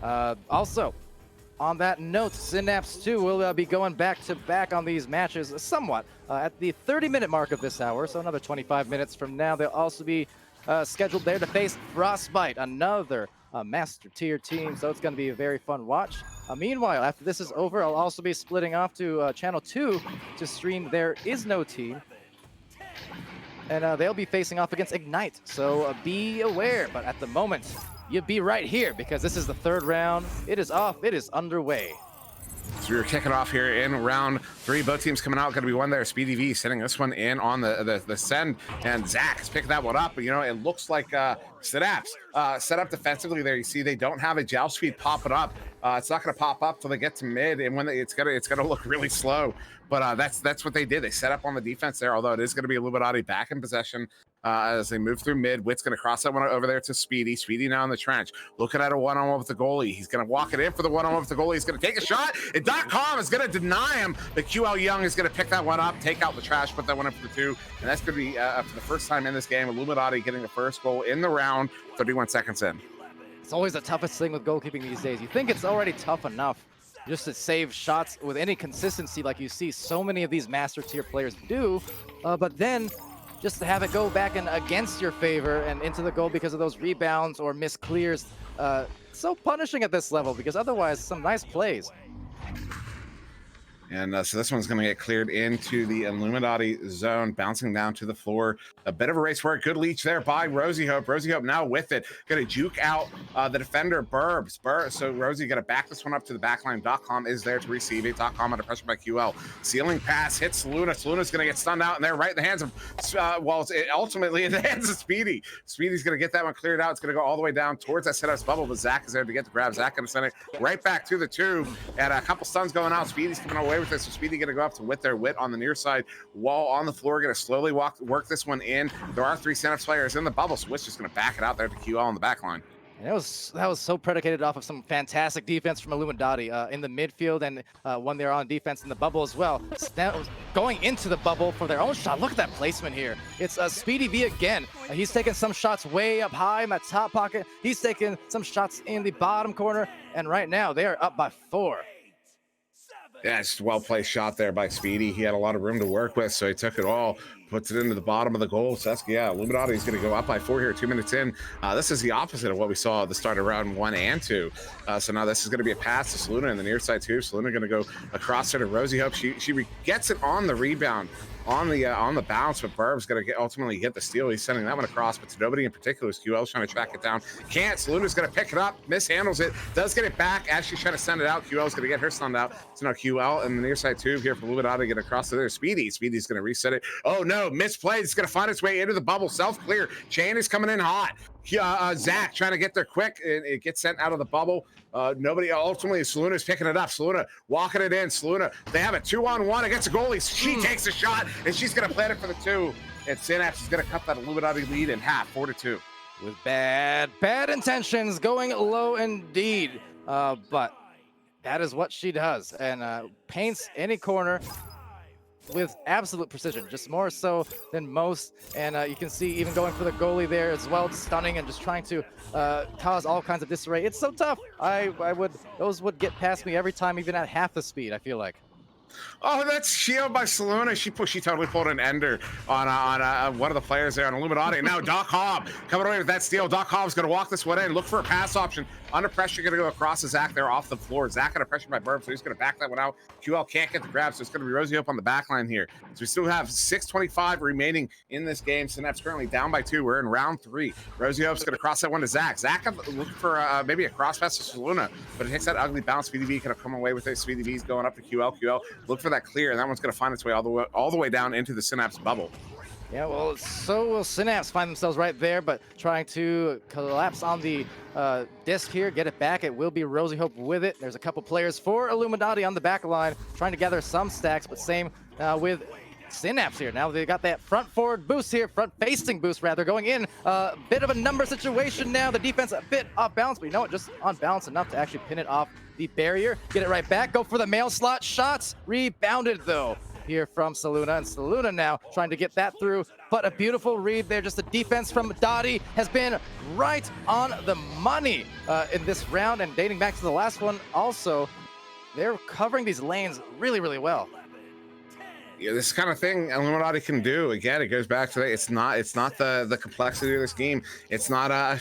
Also, on that note, Synapse 2 will be going back to back on these matches somewhat at the 30-minute mark of this hour, so another 25 minutes from now. They'll also be scheduled there to face Frostbite, another master tier team, so it's going to be a very fun watch. Meanwhile, after this is over, I'll also be splitting off to channel 2 to stream There Is No Team, and they'll be facing off against Ignite, so be aware. But at the moment, you be right here because this is the 3rd round. It is off. It is underway. So we're kicking off here in round 3. Both teams coming out. Going to be one there. Speedy V sending this one in on the send, and Zach is picking that one up. But it looks like Synapse set up defensively there. You see they don't have a joust speed popping up. It's not going to pop up till they get to mid, and when it's gonna look really slow. But that's what they did. They set up on the defense there. Although it is going to be Illumidotty back in possession as they move through mid. Wit's going to cross that one over there to Speedy. Speedy now in the trench, looking at a one-on-one with the goalie. He's going to walk it in for the one-on-one with the goalie. He's going to take a shot, and .com is going to deny him. But QL Young is going to pick that one up, take out the trash, put that one up for the 2, and that's going to be for the first time in this game. Illumidotty getting the first goal in the round, 31 seconds in. It's always the toughest thing with goalkeeping these days. You think it's already tough enough just to save shots with any consistency like you see so many of these master tier players do, but then just to have it go back and against your favor and into the goal because of those rebounds or missed clears, so punishing at this level because otherwise some nice plays. And so this one's going to get cleared into the Illumidotty zone, bouncing down to the floor. A bit of a race work. Good leech there by Rosie Hope. Rosie Hope now with it. Going to juke out the defender, Burbs. So Rosie going to back this one up to the backline. .com is there to receive it. .com under pressure by QL. Ceiling pass hits Saluna. Saluna's going to get stunned out, and they're right in the hands of, ultimately in the hands of Speedy. Speedy's going to get that one cleared out. It's going to go all the way down towards that Synapse bubble, but Zach is there to get the grab. Zach going to send it right back to the tube, and a couple stuns going out. Speedy's coming away with this, so Speedy going to go up to Wit on the near side. Wall on the floor, going to slowly work this one in. There are 3 Synapse players in the bubble, so Wit's just going to back it out there to QL on the back line. And that was so predicated off of some fantastic defense from Illumidotty in the midfield, and when they're on defense in the bubble as well. Going into the bubble for their own shot. Look at that placement here. It's Speedy V again. He's taking some shots way up high in that top pocket. He's taking some shots in the bottom corner, and right now they are up by 4. Yeah, it's a well-placed shot there by Speedy. He had a lot of room to work with, so he took it all, puts it into the bottom of the goal. So that's, yeah, Illumidotty is going to go up by 4 here, 2 minutes in. This is the opposite of what we saw at the start of round 1 and 2. So now this is going to be a pass to Saluna in the near side too. Saluna going to go across it to Rosie Hope. She gets it on the rebound, on the bounce, but Burb's going to ultimately get the steal. He's sending that one across, but to nobody in particular. QL's trying to track it down. Can't. Saluna's going to pick it up, mishandles it, does get it back as she's trying to send it out. QL's going to get her stunned out. So now QL in the near side tube here for Illumidotty, get across to there. Speedy's going to reset it. Oh no, misplay. It's going to find its way into the bubble. Self-clear. Chain is coming in hot. Zach trying to get there quick. It gets sent out of the bubble. Nobody, ultimately, Saluna's picking it up. Saluna walking it in. Saluna, they have a 2-on-1 against a goalie. She takes a shot, and she's going to plant it for the 2. And Synapse is going to cut that Illumidotty lead in half, 4-2. With bad intentions, going low indeed. But that is what she does, and paints any corner with absolute precision, just more so than most. And you can see even going for the goalie there as well, stunning and just trying to cause all kinds of disarray. It's so tough. Those would get past me every time, even at half the speed, I feel like. Oh, that's shield by Saluna. She totally pulled an ender on one of the players there on Illumidotty. And now Doc Hobb coming away with that steal. Doc Hobb's going to walk this one in, look for a pass option. Under pressure, going to go across to Zach there off the floor. Zach under pressure by Burb, so he's going to back that one out. QL can't get the grab, so it's going to be Rosie Hope on the back line here. So we still have 6:25 remaining in this game. Synapse currently down by 2. We're in round 3. Rosie Hope's going to cross that one to Zach. Zach looking for maybe a cross pass to Saluna, but it hits that ugly bounce. Speedy V going to come away with it. Speedy V's going up to QL. QL look for that clear, and that one's going to find its way all the way down into the Synapse bubble. Yeah, well, so will Synapse find themselves right there, but trying to collapse on the disc here, get it back. It will be Rosie Hope with it. There's a couple players for Illumidotty on the back line, trying to gather some stacks, but same with Synapse here. Now they got that front forward boost here, front facing boost rather, going in. Bit of a number situation now. The defense a bit off balance, but you know what, just on balance enough to actually pin it off the barrier. Get it right back, go for the mail slot shots. Rebounded though here from Saluna, and Saluna now trying to get that through, but a beautiful read there. Just the defense from Dottie has been right on the money in this round, and dating back to the last one also, they're covering these lanes really, really well. Yeah, this kind of thing Illumidotty can do. Again, it goes back to that. It's not the complexity of this game. It's not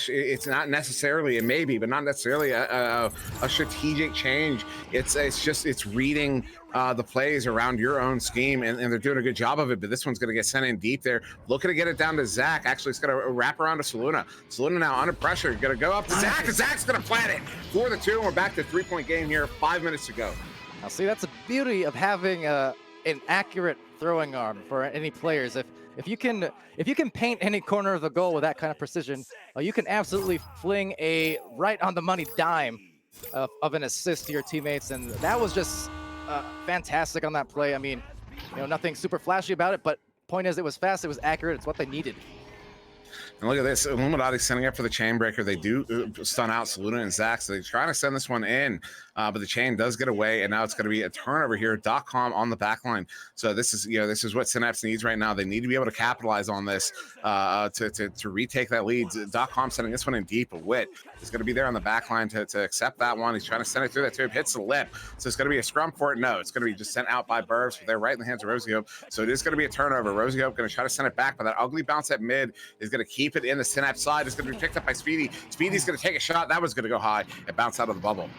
necessarily, it may be, but not necessarily a strategic change. It's reading the plays around your own scheme, and they're doing a good job of it. But this one's going to get sent in deep there. Looking to get it down to Zach. Actually, it's going to wrap around to Saluna. Saluna now under pressure. Going to go up to Zach, and Zach's going to plant it for the 2. And we're back to 3-point game here. 5 minutes to go. Now, see, that's the beauty of having an accurate throwing arm for any players. If you can paint any corner of the goal with that kind of precision, you can absolutely fling a right on the money dime of an assist to your teammates, and that was just fantastic on that play. I mean, you know, nothing super flashy about it, but point is, it was fast, it was accurate, it's what they needed. And look at this, Illumidotty sending up for the chain breaker. They do stun out Saluna and Zach, so they're trying to send this one in, but the chain does get away, and now it's going to be a turnover here. .com on the back line. So this is what Synapse needs right now. They need to be able to capitalize on this to retake that lead. .com sending this one in deep. A Wit is going to be there on the back line to accept that one. He's trying to send it through that tube, hits the lip. So it's going to be a scrum for it. No, it's going to be just sent out by Burbs, but they're right in the hands of Rosie Hope. So it is going to be a turnover. Rosie Hope going to try to send it back, but that ugly bounce at mid is going to keep it in the Synapse side. It's going to be picked up by Speedy. Speedy's going to take a shot. That was going to go high and bounce out of the bubble.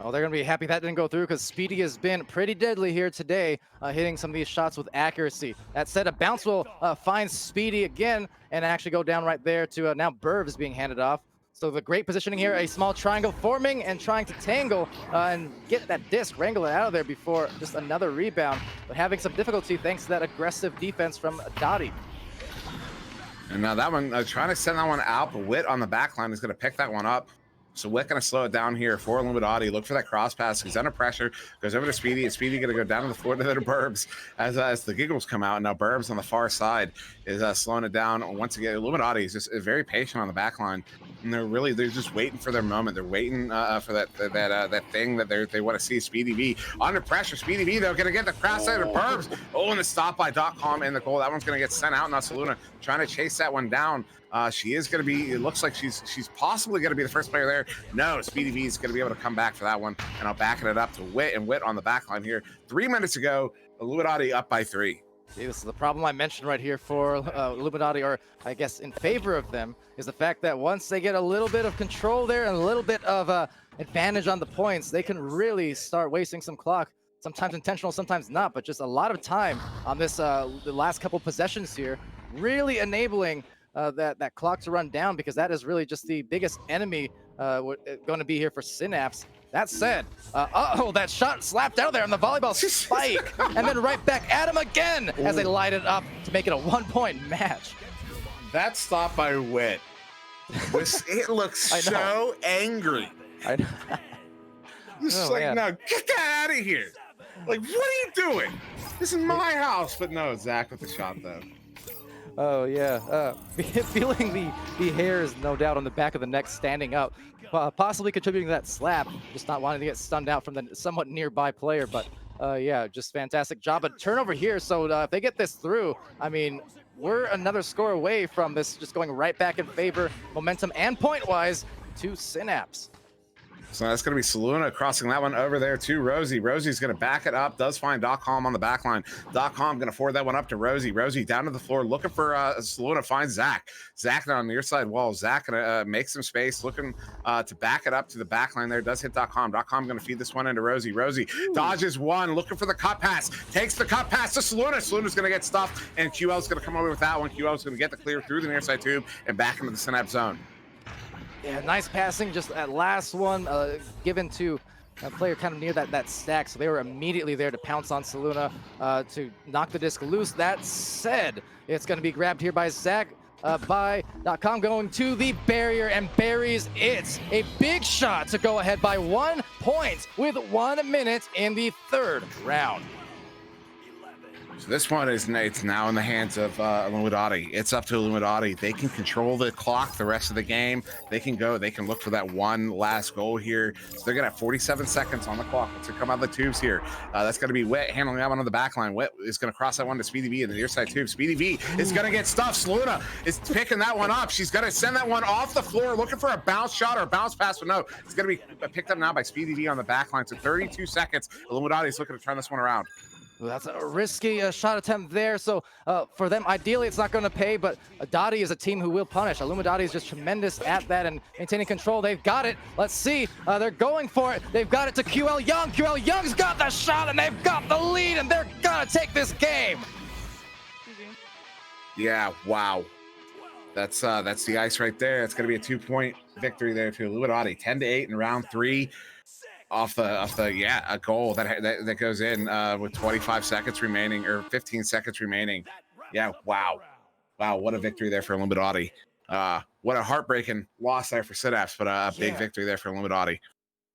Oh, they're going to be happy that didn't go through, because Speedy has been pretty deadly here today, hitting some of these shots with accuracy. That said, a bounce will find Speedy again and actually go down right there to now Burv is being handed off. So the great positioning here, a small triangle forming and trying to tangle and get that disc, wrangle it out of there before just another rebound, but having some difficulty thanks to that aggressive defense from Dottie. And now that one, trying to send that one out, but Wit on the back line is going to pick that one up. So Wit gonna slow it down here for Illumidotty. Look for that cross pass. He's under pressure. Goes over to Speedy. And Speedy gonna go down to the floor to the Burbs as the giggles come out. And now Burbs on the far side is slowing it down. Once again, Illumidotty is just very patient on the back line. And they're just waiting for their moment. They're waiting for that thing that they want to see. Speedy V under pressure. Speedy V though gonna get the cross out of Burbs. Oh, and the stop by .com in the goal. That one's gonna get sent out. Now Saluna trying to chase that one down. She is going to be, it looks like she's possibly going to be the first player there. No, Speedy V is going to be able to come back for that one. And I'll backing it up to Wit, and Wit on the back line here. 3 minutes ago, Illumidotty up by 3. See, this is the problem I mentioned right here for Illumidotty, or I guess in favor of them, is the fact that once they get a little bit of control there and a little bit of advantage on the points, they can really start wasting some clock. Sometimes intentional, sometimes not, but just a lot of time on this the last couple possessions here, really enabling that clock to run down, because that is really just the biggest enemy going to be here for Synapse. That said, that shot slapped out there on the volleyball spike, and then right back at him again as they light it up to make it a 1-point match. That stop by Wit, it looks so angry. I know. Just no, get that out of here. Like, what are you doing? This is my house. But no, Zach with the shot though. Oh yeah, feeling the hairs no doubt on the back of the neck standing up, possibly contributing to that slap, just not wanting to get stunned out from the somewhat nearby player. But yeah, just fantastic job. But turnover here, so if they get this through, I mean, we're another score away from this just going right back in favor, momentum and point-wise, to Synapse. So that's going to be Saluna crossing that one over there to Rosie. Rosie's going to back it up, does find .com on the back line. .com going to forward that one up to Rosie. Rosie down to the floor looking for Saluna, finds Zach. Zach on the near side wall. Zach going to make some space, looking to back it up to the back line there. Does hit .com. .com going to feed this one into Rosie. Rosie dodges one, looking for the cut pass. Takes the cut pass to Saluna. Saluna's going to get stuffed, and QL's going to come over with that one. QL's going to get the clear through the near side tube and back into the Synapse zone. Yeah, nice passing, just that last one given to a player kind of near that stack, so they were immediately there to pounce on Saluna to knock the disc loose. That said, it's going to be grabbed here by Zach by .com, going to the barrier and buries it. A big shot to go ahead by 1 point with 1 minute in the third round. So this one is now in the hands of Illumidotty. It's up to Illumidotty. They can control the clock the rest of the game. They can look for that one last goal here. So they're gonna have 47 seconds on the clock to come out of the tubes here. That's gonna be Wit handling that one on the back line. Wit is gonna cross that one to Speedy V in the near side tube. Speedy V is gonna get stuffed. Saluna is picking that one up. She's gonna send that one off the floor, looking for a bounce shot or a bounce pass, but no, it's gonna be picked up now by Speedy V on the back line. So 32 seconds. Illumidotty is looking to turn this one around. Well, that's a risky shot attempt there. So for them, ideally, it's not going to pay, but Dotty is a team who will punish. Illumidotty is just tremendous at that and maintaining control. They've got it. Let's see. They're going for it. They've got it to QL Young. QL Young's got the shot, and they've got the lead, and they're going to take this game. Yeah, wow. That's the ice right there. It's going to be a 2-point victory there to Illumidotty. 10-8 in round 3. Off the a goal that goes in with 25 seconds remaining, or 15 seconds remaining. Yeah, wow, what a victory there for Illumidotty. What a heartbreaking loss there for Synapse, but a big victory there for Illumidotty.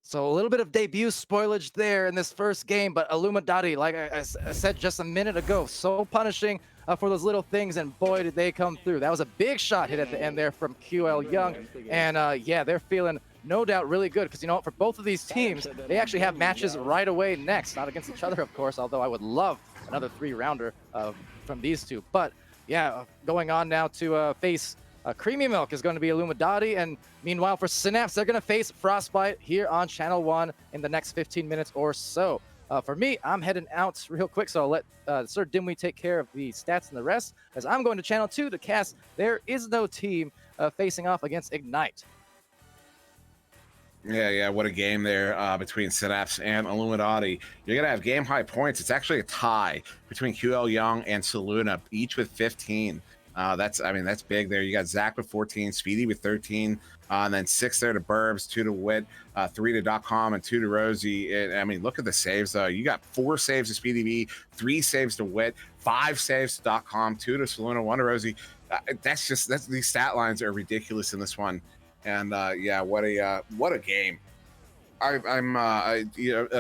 So a little bit of debut spoilage there in this first game, but Illumidotty, like I said just a minute ago, so punishing for those little things, and boy did they come through. That was a big shot hit at the end there from QL Young, and yeah, they're feeling no doubt really good, because you know what, for both of these teams, they actually have matches right away next, not against each other of course, although I would love another 3-rounder from these two. But yeah, going on now to face Creamy Milk is going to be Illumidotty, and meanwhile for Synapse, they're going to face Frostbite here on Channel 1 in the next 15 minutes or so. For me, I'm heading out real quick, so I'll let SirDimwi take care of the stats and the rest, as I'm going to Channel 2 to cast There Is No Team facing off against Ignite. Yeah, what a game there between Synapse and Illumidotty. You're going to have game-high points. It's actually a tie between QL Young and Saluna, each with 15. That's big there. You got Zach with 14, Speedy with 13, and then 6 there to Burbs, 2 to Wit, 3 to .com, and 2 to Rosie. Look at the saves, though. You got 4 saves to Speedy V, 3 saves to Wit, 5 saves to .com, 2 to Saluna, 1 to Rosie. These stat lines are ridiculous in this one. And yeah, what a game.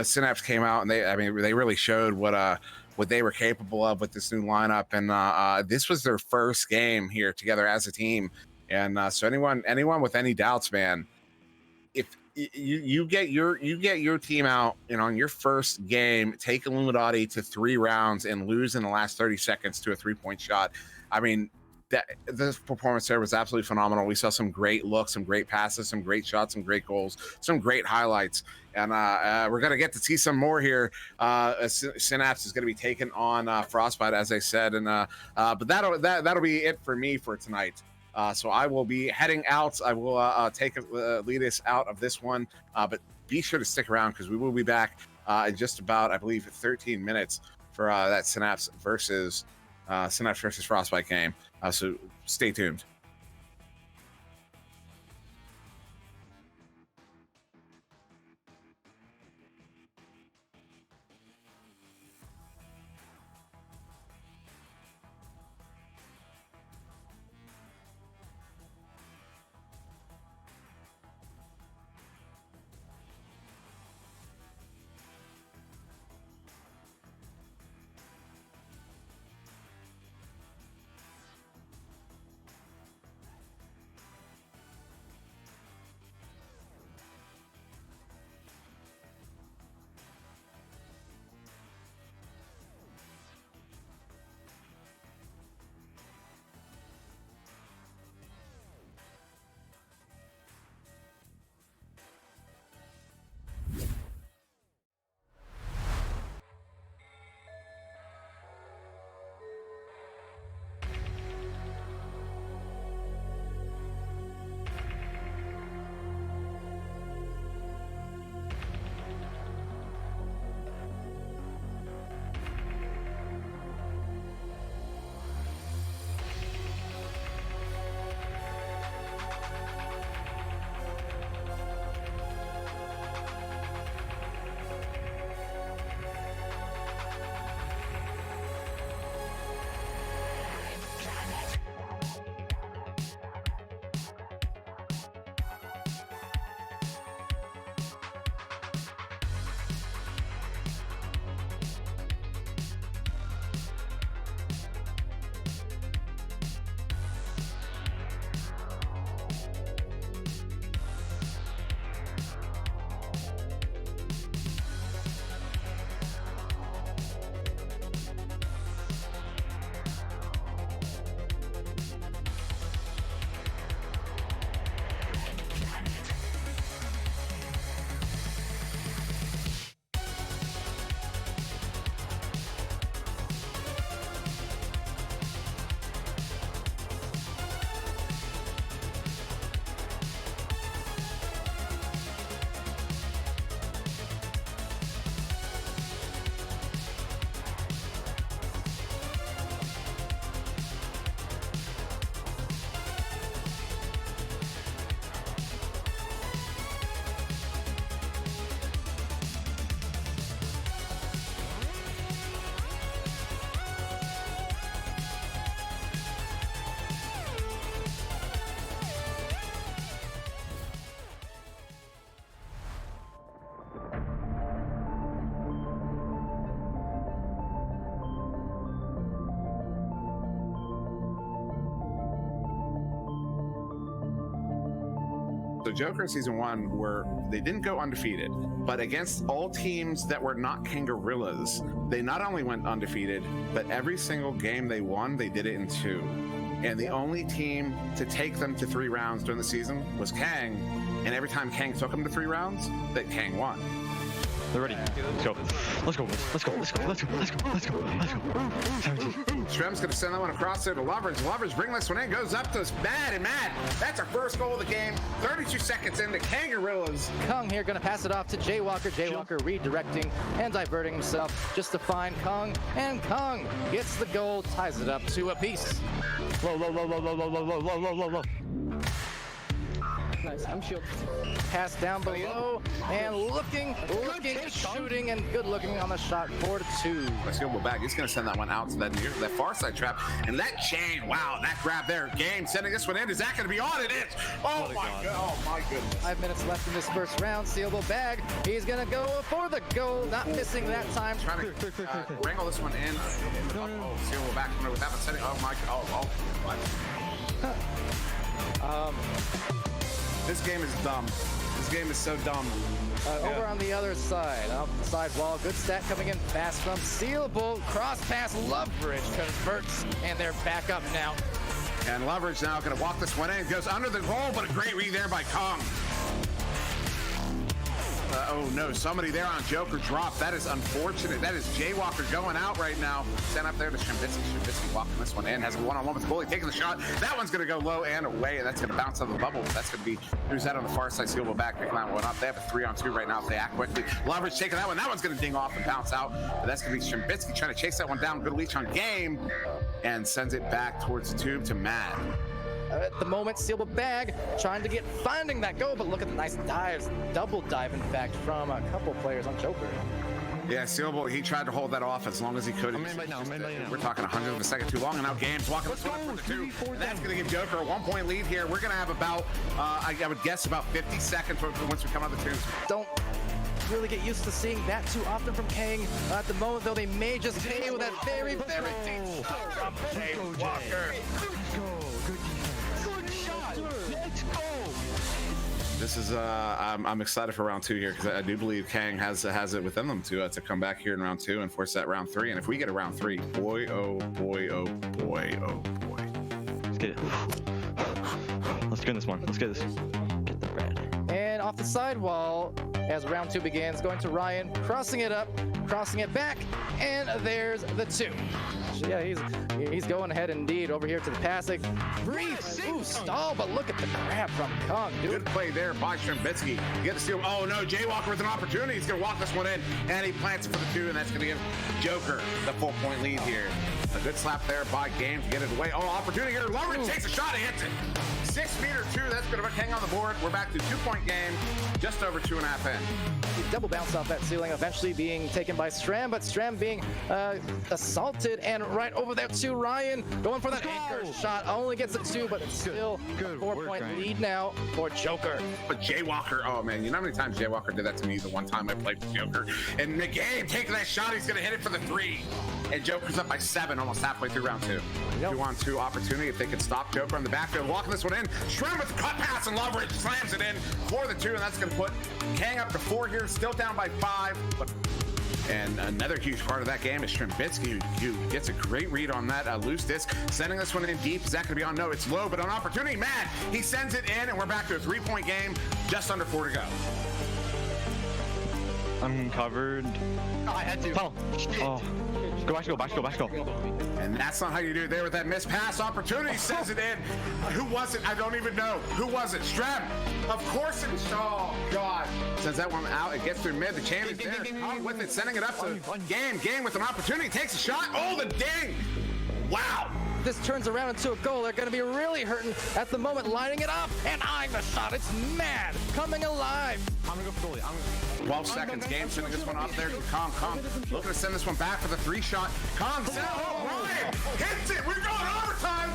Synapse came out and they really showed what they were capable of with this new lineup, and this was their first game here together as a team. And so anyone with any doubts, man, if you get your team out, in your first game, take Illumidotty to 3 rounds and lose in the last 30 seconds to a 3-point shot. I mean, this performance there was absolutely phenomenal. We saw some great looks, some great passes, some great shots, some great goals, some great highlights, and we're gonna get to see some more here. Synapse is gonna be taking on Frostbite, as I said, and but that'll be it for me for tonight. So I will be heading out. I will lead us out of this one, but be sure to stick around because we will be back in just about, I believe, 13 minutes for that Synapse versus Frostbite game. So stay tuned. So Joker in season 1 they didn't go undefeated, but against all teams that were not Kangarillas, they not only went undefeated, but every single game they won, they did it in 2. And the only team to take them to 3 rounds during the season was Kang, and every time Kang took them to 3 rounds, that Kang won. They're ready. Let's go. Let's go. Let's go. Let's go. Let's go. Let's go. Let's go. Let's go. Shrem's gonna send that one across there to Lovers. Lovers bring this one in, goes up to Mad, and Mad, that's our first goal of the game. 32 seconds into Kangarillas. Kung here gonna pass it off to Jaywalker. Jaywalker redirecting and diverting himself just to find Kung, and Kung gets the goal, ties it up to a piece. Low, low, low, low, low, low, low, low, low, low, low, low. Nice, I'm shield. Pass down below, and looking, shooting, and good looking on the shot. 4-2. Let's go back. He's going to send that one out to that far side trap. And that chain, wow, that grab there. Game sending this one in. Is that going to be on? It is. Oh, my God. Oh, my goodness. 5 minutes left in this first round. Sealable bag. He's going to go for the goal. Not missing that time. Trying to wrangle this one in. Oh, Sealable back with that one setting. Oh, my God. Oh, what? This game is dumb. This game is so dumb. Over on the other side, off the side wall, good stat coming in fast from Sealable. Cross pass, Loveridge converts, and they're back up now. And Loveridge now going to walk this one in. Goes under the goal, but a great read there by Kong. Oh no, somebody there on Joker drop. That is unfortunate. That is Jaywalker going out right now. Sent up there to Shrimbitsky. Shrimbitsky walking this one in. Has a one-on-one with the goalie, taking the shot. That one's going to go low and away, and that's going to bounce on the bubble. That's going to be who's that on the far side. Sealable back, picking that one up. They have a 3-on-2 right now if they act quickly. Loveridge taking that one. That one's going to ding off and bounce out. But that's going to be Shrimbitsky trying to chase that one down. Good leech on Game, and sends it back towards the tube to Matt. At the moment, Sealable bag trying to finding that goal, but look at the nice dives, double dive in fact, from a couple players on Joker. Yeah, Sealable, he tried to hold that off as long as he could. We're talking 100th of a second too long, and now Game's walking this one for the 2. That's going to give Joker a 1-point lead here. We're going to have about, I would guess, about 50 seconds once we come out of the 2. Don't really get used to seeing that too often from Kang. At the moment, though, they may just pay with that very deep shot from Jaywalker. This is I'm excited for round 2 here because I do believe Kang has it within them to come back here in round 2 and force that round 3. And if we get a round 3, boy, oh boy, oh boy, oh boy. Let's get it. Let's win this one. Let's get this. Get the bread. And off the sidewall, as round 2 begins, going to Ryan, crossing it up, crossing it back, and there's the 2. Yeah, he's going ahead indeed over here to the passing. Brief, ooh, stall, but look at the grab from Kong, dude. Good play there by Shrimbitsky. Get the steal. Oh no, Jaywalker with an opportunity. He's gonna walk this one in, and he plants it for the 2, and that's gonna give Joker the 4-point lead here. A good slap there by Game to get it away. Oh, opportunity here. Loveridge takes a shot and hits it. 6-meter 2. That's gonna hang on the board. We're back to 2-point game, just over 2.5 in. Double bounce off that ceiling, eventually being taken by Stram, but Stram being assaulted, and right over there to Ryan, going for that anchor shot, only gets a 2, but it's still a 4-point lead now for Joker. But Jaywalker, oh man, you know how many times Jaywalker did that to me the one time I played with Joker? And the game, taking that shot, he's gonna hit it for the 3. And Joker's up by 7, almost halfway through round 2. 2-on-2 opportunity if they can stop Joker on the backfield, walking this one in. Stram with the cut pass, and Loveridge slams it in for the 2, and that's gonna put Kang up to 4 here, still down by 5. And another huge part of that game is Shrimbitsky, who gets a great read on that loose disc, sending this one in deep. Is that going to be on? No, it's low, but on opportunity, Matt, he sends it in, and we're back to a 3-point game, just under 4 to go. I'm covered. Oh, I had to. Tunnel. Oh. Go back to go. And that's not how you do it there with that missed pass opportunity. Sends it in. Who was it? I don't even know. Who was it? Stram. Of course it was. Oh, God. Sends that one out. It gets through mid. The chain is there. Kong with it. Sending it up to Game with an opportunity. Takes a shot. Oh, the ding. Wow. This turns around into a goal. They're going to be really hurting at the moment, lining it up and eyeing the shot. It's Mad coming alive. I'm going to go for goalie. 12 seconds. Game sending this one up there to Kong. Looking to send this one back for the 3 shot. Kong, oh, Ryan hits it. We're going overtime.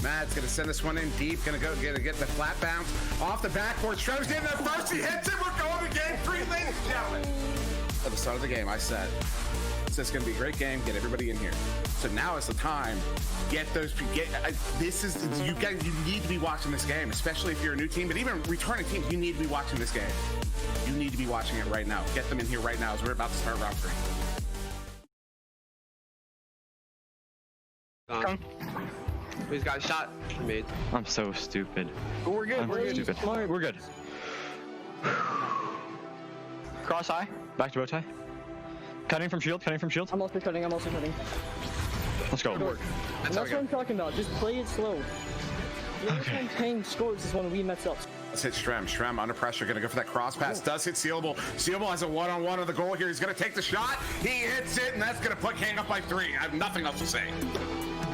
Mad's gonna send this one in deep. Gonna get the flat bounce off the backboard. Stram's getting there first. He hits it. We're going to game 3, ladies and gentlemen. At the start of the game, I said it's going to be a great game. Get everybody in here. So now is the time. You need to be watching this game, especially if you're a new team, but even returning teams, you need to be watching this game. You need to be watching it right now. Get them in here right now as we're about to start round 3. He's got a shot. Made. I'm so stupid. Oh, we're good. We're stupid. We're good. Cross eye. Back to bow tie. Cutting from shield. I'm also cutting. Let's go. That's what I'm talking about. Just play it slow. The only time Kang scores is when we mess up. Let's hit Stram. Stram under pressure. Going to go for that cross pass. Does hit Sealable. Sealable has a one-on-one on the goal here. He's going to take the shot. He hits it, and that's going to put Kang up by 3. I have nothing else to say.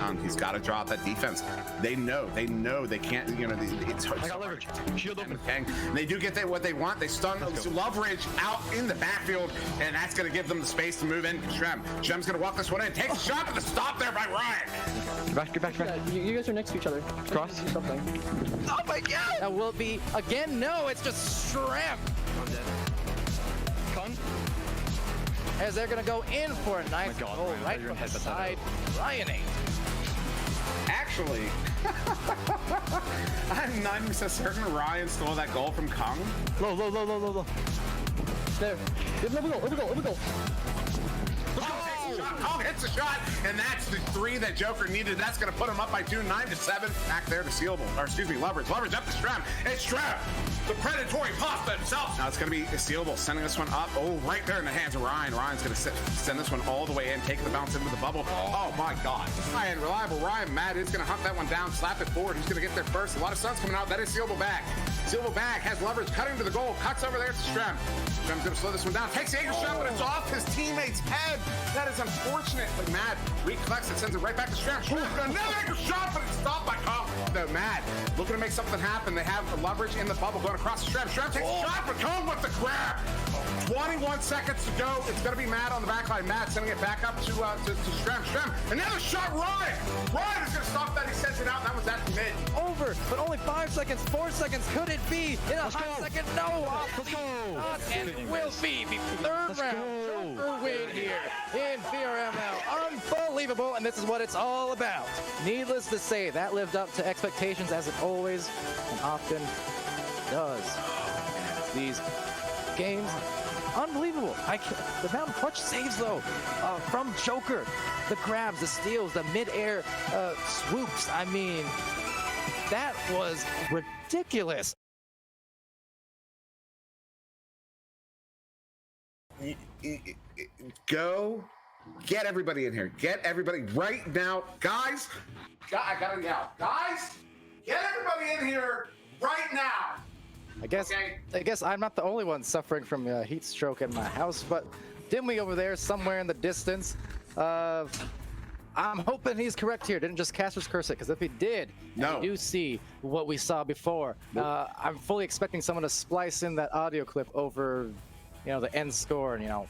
Kung. He's got to draw out that defense. They know they can't, you know, it's hard. I got leverage. Shield open. And they do get what they want. They stun Loveridge out in the backfield, and that's going to give them the space to move in. Shem's going to walk this one in. Takes a shot, but the stop there by Ryan. Get back. Yeah, you guys are next to each other. Cross. Do something. Oh my god! That will be again. No, it's just shrimp. I'm dead. Kung. As they're gonna go in for a nice God, goal Ryan, I right thought you were from the gonna headbutt that side. Ryan Actually, I'm 90% certain Ryan stole that goal from Kung. Low. There. Over goal. Kung hits the shot, and that's the 3 that Joker needed. That's going to put him up by 2, 9-7. Back there to Leverage. Leverage up to Strem. It's Strem, the predatory pasta himself. Now it's going to be Sealable sending this one up. Oh, right there in the hands of Ryan. Ryan's going to send this one all the way in, taking the bounce into the bubble. Oh my God. Ryan, reliable Ryan. Matt is going to hunt that one down, slap it forward. He's going to get there first. A lot of suns coming out. That is Sealable back. Sealable back has Leverage cutting to the goal. Cuts over there to Strem. Strem's going to slow this one down. Takes the anchor shot, but it's off his teammate's head. That is unfortunate, but Matt recollects it, sends it right back to Strem. Another anchor shot, but it's stopped by Kung. No, Matt looking to make something happen. They have Leverage in the bubble going across the Strem. Strem takes a shot, but Kung with the grab. 21 seconds to go. It's going to be Matt on the back line. Matt sending it back up to Strem. Strem, another shot, Ryan. Ryan is going to stop that. He sends it out, and that was at mid. over, but only 5 seconds, 4 seconds. Could it be in a hot second? No. Let's go. And it will be the third round Joker win here in VRML. Unbelievable, and this is what it's all about. Needless to say, that lived up to expectations as it always and often does. These games, unbelievable. The amount of clutch saves though from Joker, the grabs, the steals, the mid-air swoops. I mean, that was ridiculous. Go get everybody in here. Get everybody right now, guys. I gotta yell, guys. Get everybody in here right now. I guess I'm not the only one suffering from heat stroke in my house, but Dimwi over there, somewhere in the distance. I'm hoping he's correct here. Didn't just Caster's curse it, because if he did, no. I do see what we saw before. Nope. I'm fully expecting someone to splice in that audio clip over, the end score, and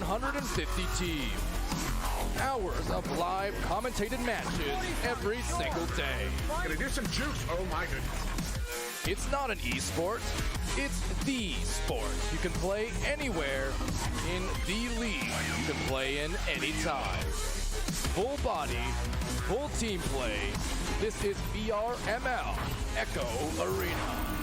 150 teams. Hours of live commentated matches every single day. Gonna do some juice. Oh my goodness. It's not an esport, it's the sport. You can play anywhere in the league. You can play in anytime. Full body, full team play. This is VRML Echo Arena.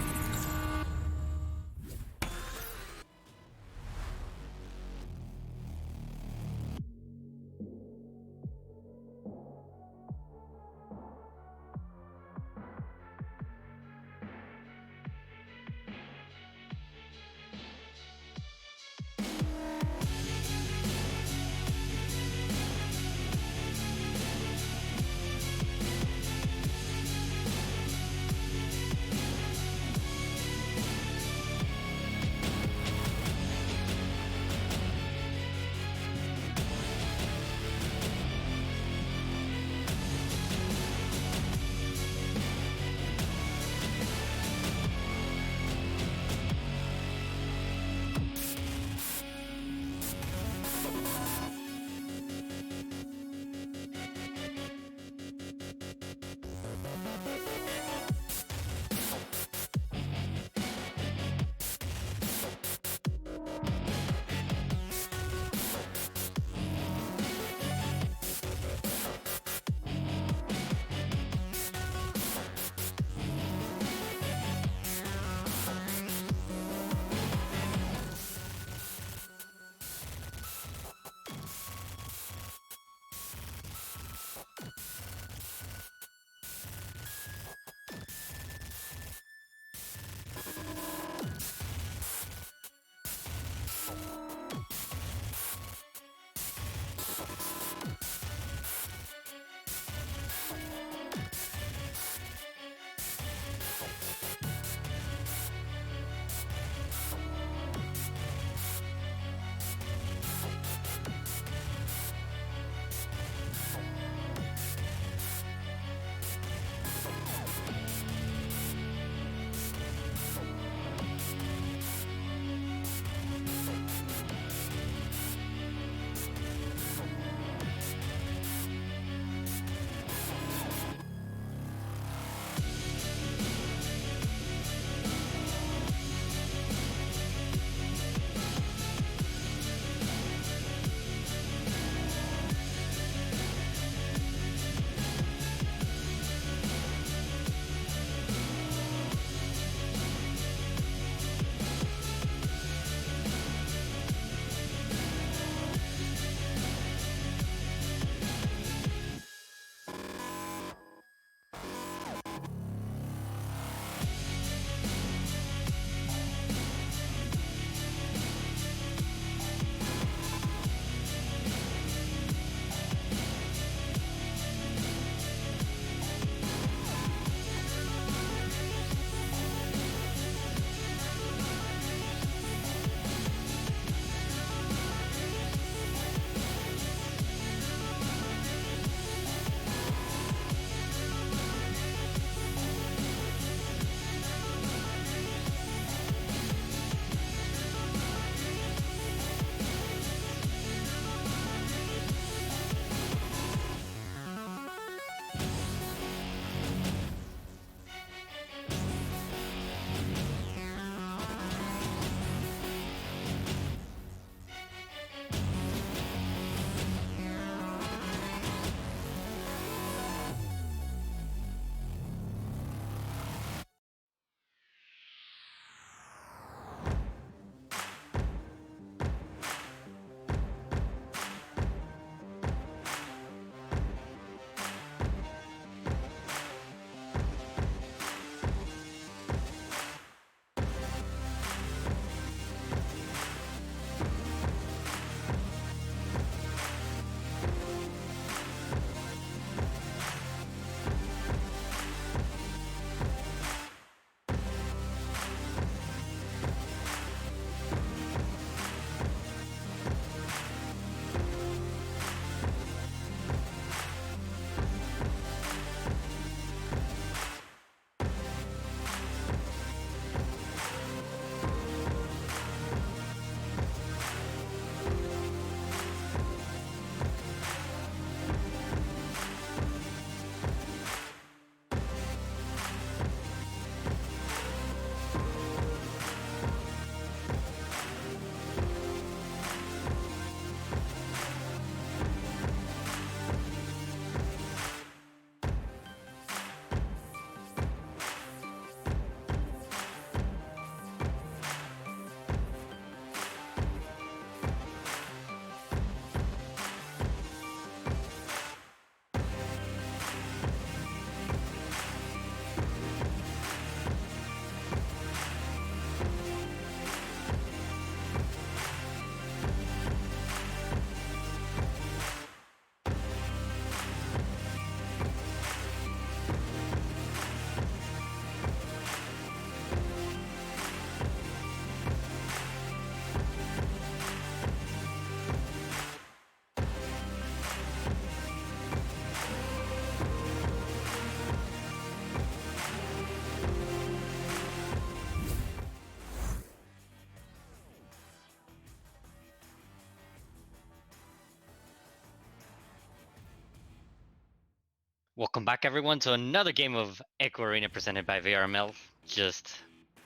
Welcome back, everyone, to another game of Echo Arena presented by VRML.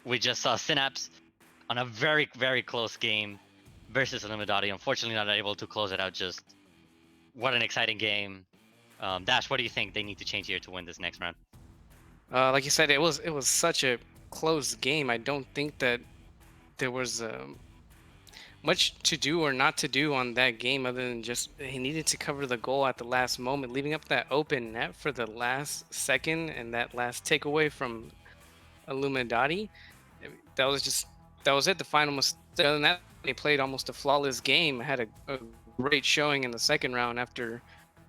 We just saw Synapse on a very, very close game versus Illumidotty. Unfortunately, not able to close it out. Just what an exciting game. Dash, what do you think they need to change here to win this next round? Like you said, it was such a close game. I don't think that there was much to do or not to do on that game other than just he needed to cover the goal at the last moment, leaving up that open net for the last second and that last takeaway from Illumidotty. That was it. The final mistake. Other than that, they played almost a flawless game. Had a great showing in the second round after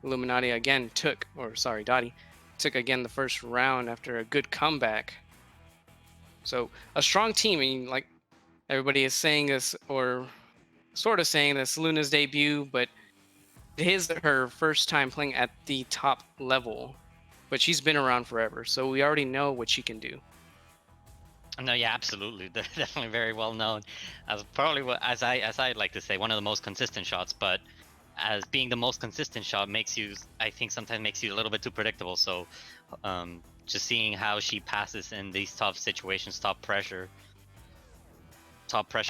Illuminati again Dotty took again the first round after a good comeback. So a strong team. I mean, like everybody is saying this, or sort of saying this, Luna's debut, but her first time playing at the top level. But she's been around forever, so we already know what she can do. No, yeah, absolutely. They're definitely very well known as probably as I like to say, one of the most consistent shots. But as being the most consistent shot I think sometimes makes you a little bit too predictable. So just seeing how she passes in these tough situations, top pressure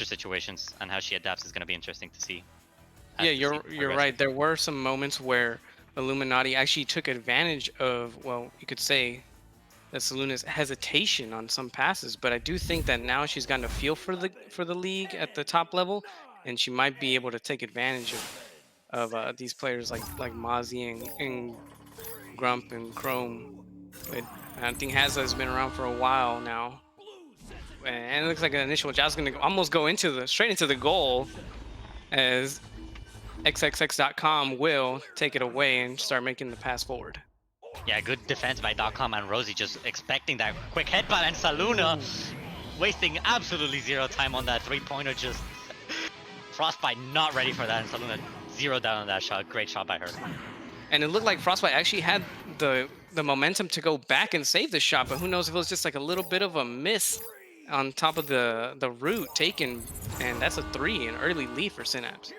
situations, and how she adapts is going to be interesting to see. Yeah, you're right. There were some moments where Illuminati actually took advantage of, well, you could say that Soluna's hesitation on some passes, but I do think that now she's gotten a feel for the league at the top level, and she might be able to take advantage of these players like Mozzie and Grump and Chrome. But I think Hazza has been around for a while now. And it looks like an initial job's gonna almost go straight into the goal, as XXX.com will take it away and start making the pass forward. Yeah, good defense by .com and Rosie, just expecting that quick headbutt, and Saluna wasting absolutely zero time on that three-pointer. Just Frostbite not ready for that, and Saluna zeroed down on that shot. Great shot by her. And it looked like Frostbite actually had the momentum to go back and save the shot, but who knows if it was just like a little bit of a miss on top of the route taken, and that's a 3, an early lead for Synapse.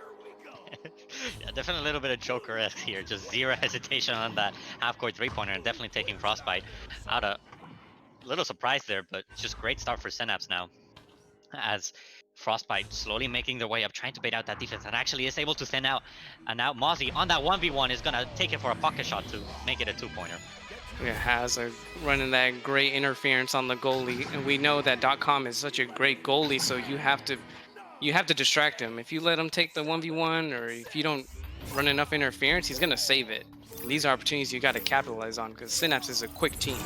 Yeah, definitely a little bit of Joker-esque here. Just zero hesitation on that half-court three-pointer, and definitely taking Frostbite out. A little surprise there, but just great start for Synapse now, as Frostbite slowly making their way up, trying to bait out that defense, and actually is able to send out. And now Mozzie on that 1v1 is gonna take it for a pocket shot to make it a two-pointer. Yeah, Hazza running that great interference on the goalie, and we know that .com is such a great goalie, so you have to distract him. If you let him take the 1v1, or if you don't run enough interference, he's gonna save it. And these are opportunities you got to capitalize on, because Synapse is a quick team.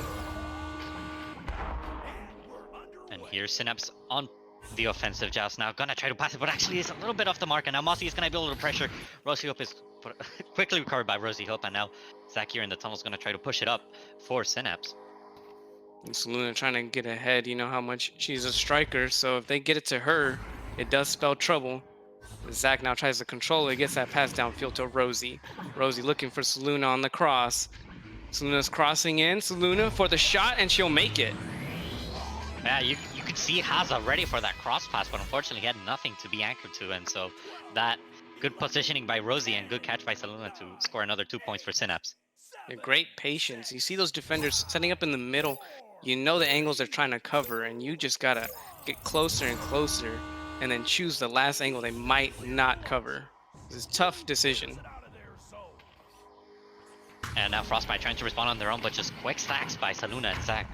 And here's Synapse on the offensive joust now, gonna try to pass it, but actually is a little bit off the mark, and now Mozzie is gonna be able to pressure. Rosie Hope is quickly recovered by Rosie Hope, and now Zach here in the tunnel is gonna try to push it up for Synapse. And Saluna trying to get ahead. You know how much she's a striker, so if they get it to her, it does spell trouble. Zach now tries to control it, gets that pass downfield to Rosie. Rosie looking for Saluna on the cross. Saluna's crossing in, Saluna for the shot, and she'll make it. Yeah, you could see Hazza ready for that cross pass, but unfortunately he had nothing to be anchored to, and so that good positioning by Rosie and good catch by Saluna to score another 2 points for Synapse. Yeah, great patience. You see those defenders setting up in the middle. You know the angles they're trying to cover, and you just gotta get closer and closer, and then choose the last angle they might not cover. It's a tough decision. And now Frostbite trying to respond on their own, but just quick stacks by Saluna, and Zach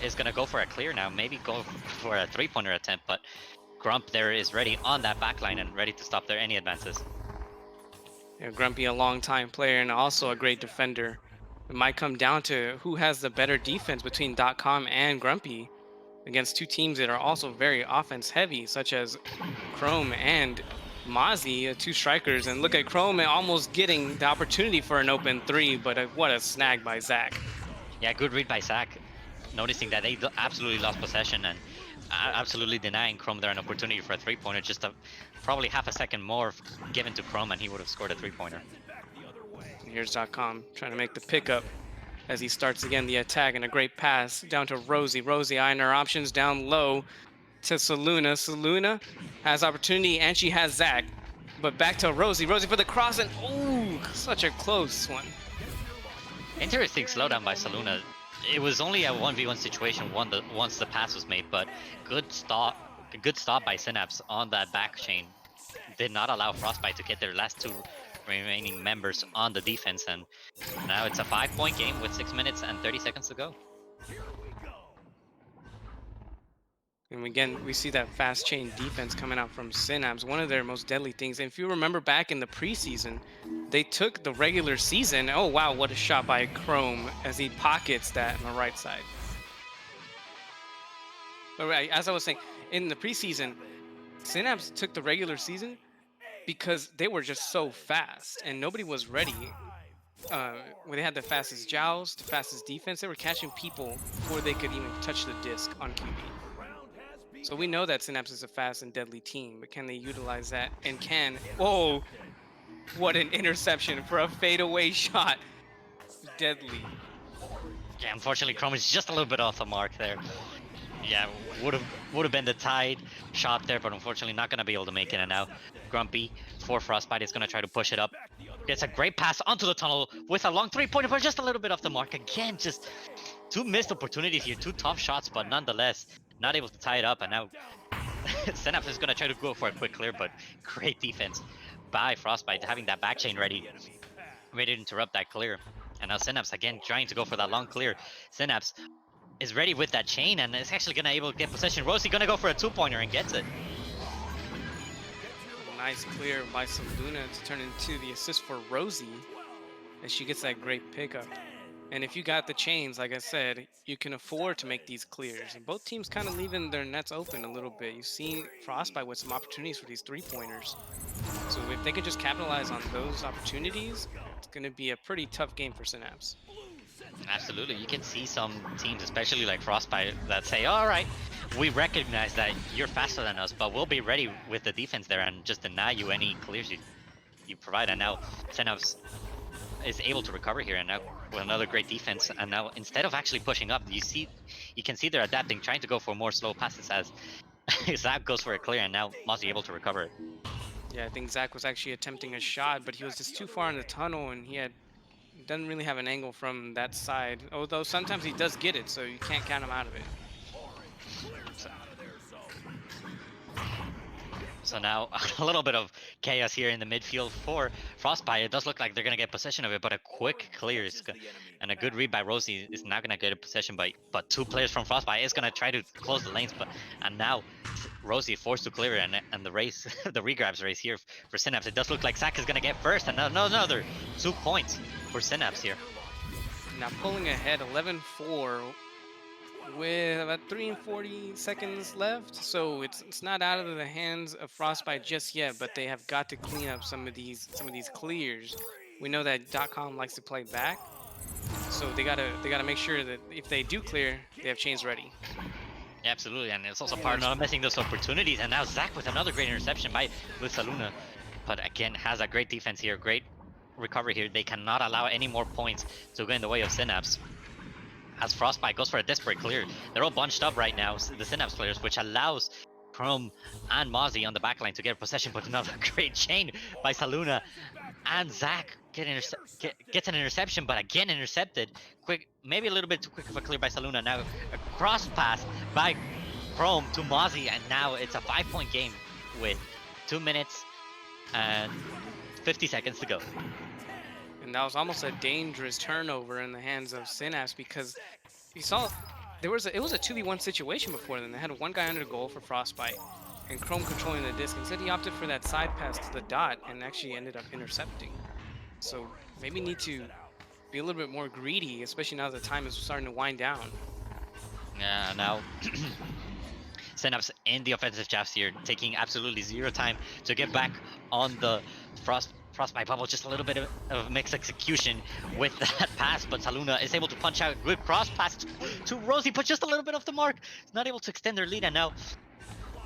is gonna go for a clear now, maybe go for a three-pointer attempt, but Grump there is ready on that backline and ready to stop there any advances. Yeah, Grumpy, a long-time player and also a great defender. It might come down to who has the better defense between .com and Grumpy against two teams that are also very offense-heavy, such as Chrome and Mozzie, two strikers. And look at Chrome almost getting the opportunity for an open 3, but what a snag by Zach. Yeah, good read by Zach, noticing that they absolutely lost possession and absolutely denying Chrome there an opportunity for a three-pointer. Just probably half a second more given to Chrome and he would have scored a three-pointer. Here's .com trying to make the pickup as he starts again the attack, and a great pass down to Rosie. Rosie eyeing her options down low to Saluna. Saluna has opportunity and she has Zach, but back to Rosie. Rosie for the cross, and oh, such a close one. Interesting slowdown by Saluna. It was only a 1v1 situation once the pass was made, but good stop by Synapse on that back chain. Did not allow Frostbite to get their last two remaining members on the defense, and now it's a 5-point game with 6 minutes and 30 seconds to go. And again, we see that fast chain defense coming out from Synapse, one of their most deadly things. And if you remember back in the preseason, they took the regular season. Oh, wow, what a shot by Chrome as he pockets that on the right side. But right, as I was saying, in the preseason, Synapse took the regular season because they were just so fast and nobody was ready. When they had the fastest joust, the fastest defense, they were catching people before they could even touch the disc on QB. So we know that Synapse is a fast and deadly team, but can they utilize that? And can, whoa, what an interception for a fadeaway shot. Deadly. Yeah, unfortunately, Chrome is just a little bit off the mark there. Yeah, would have been the tied shot there, but unfortunately not gonna be able to make it. And now Grumpy for Frostbite is gonna try to push it up. Gets a great pass onto the tunnel with a long 3-pointer, but just a little bit off the mark. Again, just two missed opportunities here, two tough shots, but nonetheless not able to tie it up. And now Synapse is gonna try to go for a quick clear, but great defense by Frostbite, having that back chain ready to interrupt that clear. And now Synapse again trying to go for that long clear. Synapse is ready with that chain and is actually gonna able to get possession. Rosie gonna go for a 2-pointer and gets it. Nice clear by Saluna to turn into the assist for Rosie as she gets that great pickup. And if you got the chains, like I said, you can afford to make these clears. And both teams kind of leaving their nets open a little bit. You've seen Frostbite with some opportunities for these 3-pointers. So if they can just capitalize on those opportunities, it's going to be a pretty tough game for Synapse. Absolutely. You can see some teams, especially like Frostbite, that say, all right, we recognize that you're faster than us, but we'll be ready with the defense there and just deny you any clears you provide. And now Synapse is able to recover here, and now with another great defense. And now instead of actually pushing up, you can see they're adapting, trying to go for more slow passes as Zach goes for a clear, and now Mozzie able to recover it. Yeah, I think Zach was actually attempting a shot, but he was just too far in the tunnel, and he doesn't really have an angle from that side. Although sometimes he does get it, so you can't count him out of it. So now a little bit of chaos here in the midfield for Frostbite. It does look like they're going to get possession of it, but a quick clear and a good read by Rosie is not going to get a possession, but two players from Frostbite is going to try to close the lanes, and now Rosie forced to clear it, and the race, the regrabs race here for Synapse. It does look like Zach is going to get first, and another 2 points for Synapse here. Now pulling ahead 11-4 with about 3 and 40 seconds left, so it's not out of the hands of Frostbite just yet, but they have got to clean up some of these clears. We know that .com likes to play back, so they gotta make sure that if they do clear, they have chains ready. Yeah, absolutely, and it's also part of not missing those opportunities. And now Zach with another great interception with Saluna, but again has a great defense here, great recovery here. They cannot allow any more points to go in the way of Synapse. As Frostbite goes for a desperate clear. They're all bunched up right now, the Synapse players, which allows Chrome and Mozzie on the backline to get possession, but another great chain by Saluna. And Zach gets an interception, but again intercepted. Quick, maybe a little bit too quick of a clear by Saluna. Now a cross pass by Chrome to Mozzie, and now it's a 5-point game with 2 minutes and 50 seconds to go. And that was almost a dangerous turnover in the hands of Synapse, because you saw it was a 2v1 situation before then. They had one guy under goal for Frostbite and Chrome controlling the disc. Instead he opted for that side pass to the dot and actually ended up intercepting. So maybe need to be a little bit more greedy, especially now that the time is starting to wind down. Yeah, now Synapse in the offensive shafts here, taking absolutely zero time to get back on the Frostbite bubble. Just a little bit of mixed execution with that pass, but Saluna is able to punch out. Good cross pass to Rosie, but just a little bit off the mark. He's not able to extend their lead, and now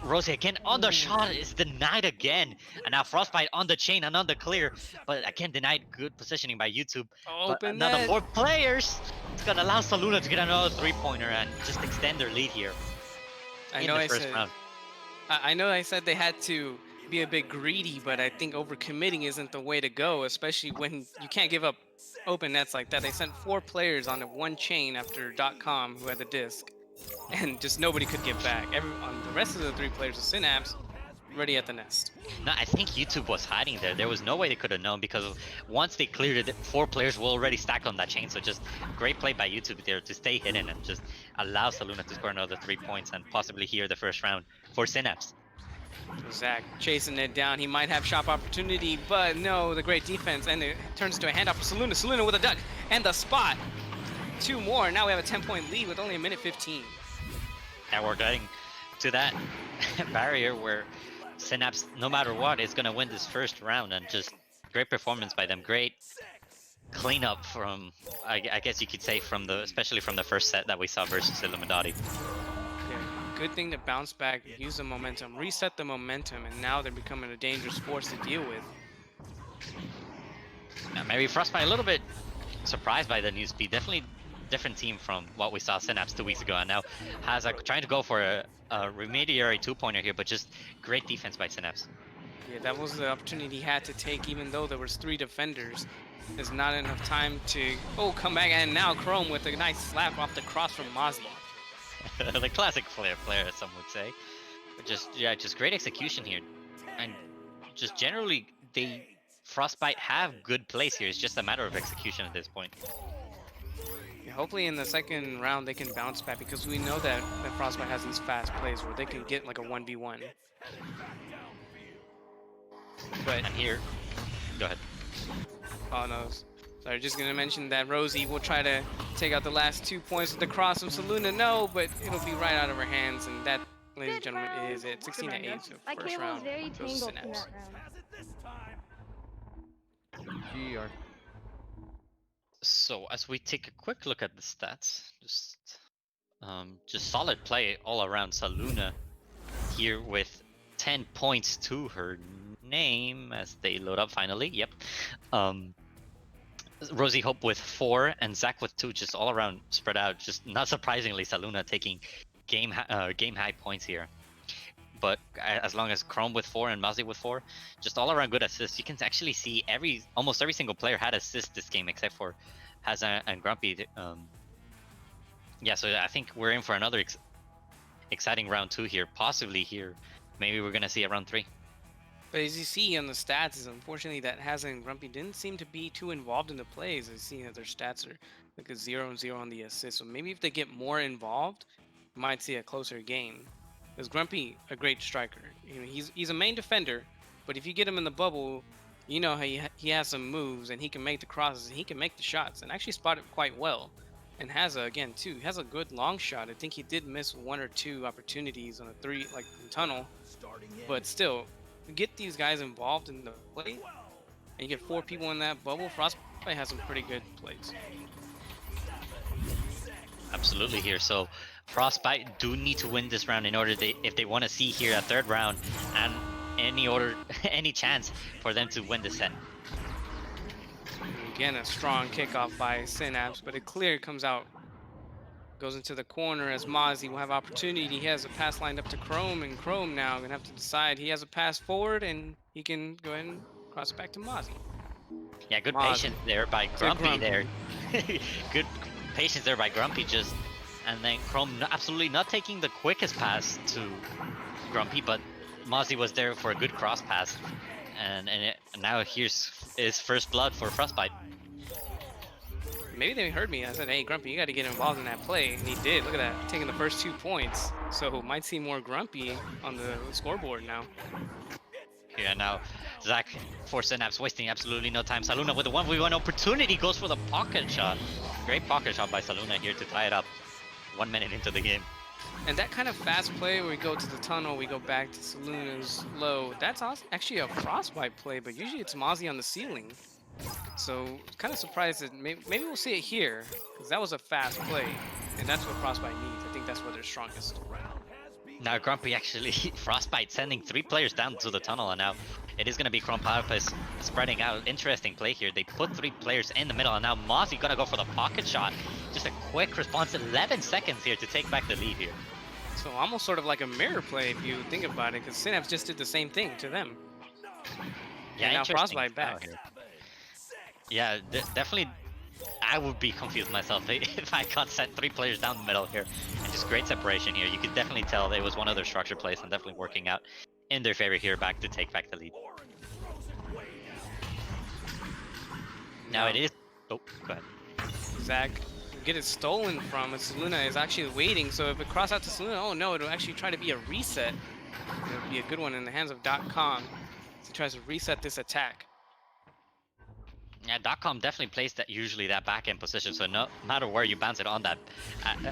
Rosie again on the shot is denied again. And now Frostbite on the chain and on the clear, but again denied. Good positioning by YouTube. But another 4 players. It's gonna allow Saluna to get another 3-pointer and just extend their lead here. I know I said they had to be a bit greedy, but I think overcommitting isn't the way to go, especially when you can't give up open nets like that. They sent 4 players on one chain after .com who had the disc, and just nobody could get back. On the rest of the 3 players of Synapse, ready at the nest. No, I think YouTube was hiding there. There was no way they could have known because once they cleared it, 4 players were already stacked on that chain. So just great play by YouTube there to stay hidden and just allow Saluna to score another 3 points and possibly here the first round for Synapse. Zach chasing it down. He might have shot opportunity, but no, the great defense, and it turns into a handoff for Saluna. Saluna with a duck and the spot. 2 more. Now we have a 10-point lead with only a minute 15. And we're getting to that barrier where Synapse, no matter what, is going to win this first round, and just great performance by them. Great cleanup from, I guess you could say, especially from the first set that we saw versus Illumidotty. Yeah, good thing to bounce back, use the momentum, reset the momentum, and now they're becoming a dangerous force to deal with. Now maybe Frostbite a little bit surprised by the new speed. Definitely different team from what we saw Synapse 2 weeks ago, and now has trying to go for a remediary 2-pointer here, but just great defense by Synapse. Yeah, that was the opportunity he had to take, even though there was 3 defenders. There's not enough time to come back, and now Chrome with a nice slap off the cross from Mozzie. The classic player, some would say. But just great execution here, and just generally Frostbite have good plays here. It's just a matter of execution at this point. Hopefully in the second round they can bounce back, because we know that Frostbite has these fast plays where they can get like a 1v1. But here, go ahead. Oh no, sorry, just gonna mention that Rosie will try to take out the last 2 points with the cross from Saluna. No, but it'll be right out of her hands, and that, ladies and gentlemen, is it. 16-8, so first round goes to Synapse. GR. So as we take a quick look at the stats, just solid play all around. Saluna here with 10 points to her name as they load up finally. Yep. Rosie Hope with 4 and Zach with 2, just all around spread out. Just not surprisingly, Saluna taking game high points here. But as long as Chrome with 4 and Mozzie with 4, just all around good assists. You can actually see almost every single player had assists this game except for Hazza and Grumpy. Yeah, so I think we're in for another exciting round 2 here. Possibly here, maybe we're gonna see a round 3. But as you see on the stats, is unfortunately that Hazza and Grumpy didn't seem to be too involved in the plays. I see that their stats are like a 0 and 0 on the assists. So maybe if they get more involved, you might see a closer game. Because Grumpy, a great striker. You know, he's a main defender, but if you get him in the bubble, you know how he has some moves, and he can make the crosses, and he can make the shots, and actually spot it quite well. And Hazza, again, too, has a good long shot. I think he did miss 1 or 2 opportunities on a 3, like in tunnel, but still, get these guys involved in the play, and you get 4 people in that bubble. Frostbite has some pretty good plays. Absolutely here. So Frostbite do need to win this round in order if they want to see here a 3rd round and any chance for them to win the set. Again, a strong kickoff by Synapse, but it clear comes out. Goes into the corner as Mozzie will have opportunity. He has a pass lined up to Chrome, and Chrome now gonna have to decide. He has a pass forward, and he can go ahead and cross it back to Mozzie. Yeah, good Mozzie. patience there by Grumpy there. Good patience there by Grumpy, and then Chrome absolutely not taking the quickest pass to Grumpy, but Mozzie was there for a good cross pass, and now here's his first blood for Frostbite. Maybe they heard me. I said, hey, Grumpy, you got to get involved in that play. And he did. Look at that. Taking the first 2 points. So might see more Grumpy on the scoreboard now. Yeah, now Zach for Synapse wasting absolutely no time. Saluna with a 1v1 opportunity goes for the pocket shot. Great pocket shot by Saluna here to tie it up 1 minute into the game. And that kind of fast play where we go to the tunnel, we go back to Saluna's low, that's actually a Frostbite play, but usually it's Mozzie on the ceiling. So kind of surprised that maybe we'll see it here, because that was a fast play, and that's what Frostbite needs. I think that's where they're strongest. Now Grumpy actually, Frostbite sending 3 players down to the tunnel, and now it is going to be Krompalpus spreading out. Interesting play here. They put 3 players in the middle, and now Mozzie going to go for the pocket shot. Just a quick response, 11 seconds here to take back the lead here. So almost sort of like a mirror play if you think about it, because Synapse just did the same thing to them. Yeah, And now interesting Frostbite style back. here. Yeah, definitely. I would be confused myself if I got set 3 players down the middle here, and just great separation here. You could definitely tell it was one of their structure plays and definitely working out in their favor here, back to take back the lead. Now it is. Oh, go ahead. Zach get it stolen from, and Saluna is actually waiting. So if it cross out to Saluna, oh no, it'll actually try to be a reset. It'll be a good one in the hands of .com. So he tries to reset this attack. Yeah, .com definitely plays that usually that back end position. So no matter where you bounce it on that,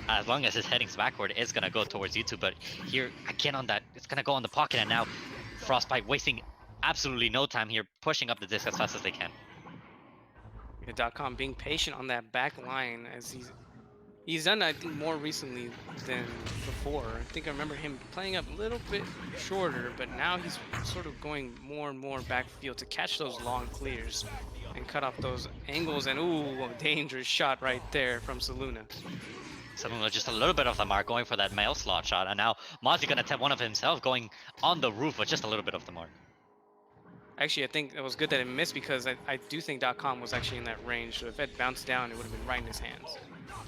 as long as it's heading backward, it's gonna go towards you two. But here again on that, it's gonna go on the pocket, and now Frostbite wasting absolutely no time here, pushing up the disc as fast as they can. Yeah, .com being patient on that back line, as he's done, I think, more recently than before. I think I remember him playing up a little bit shorter, but now he's sort of going more and more backfield to catch those long clears and cut off those angles. And ooh, a dangerous shot right there from Saluna. Saluna just a little bit off the mark, going for that mail slot shot, and now Mozzie gonna attempt one of himself, going on the roof, but just a little bit off the mark. Actually, I think it was good that it missed, because I do think .com was actually in that range. So if it bounced down, it would have been right in his hands.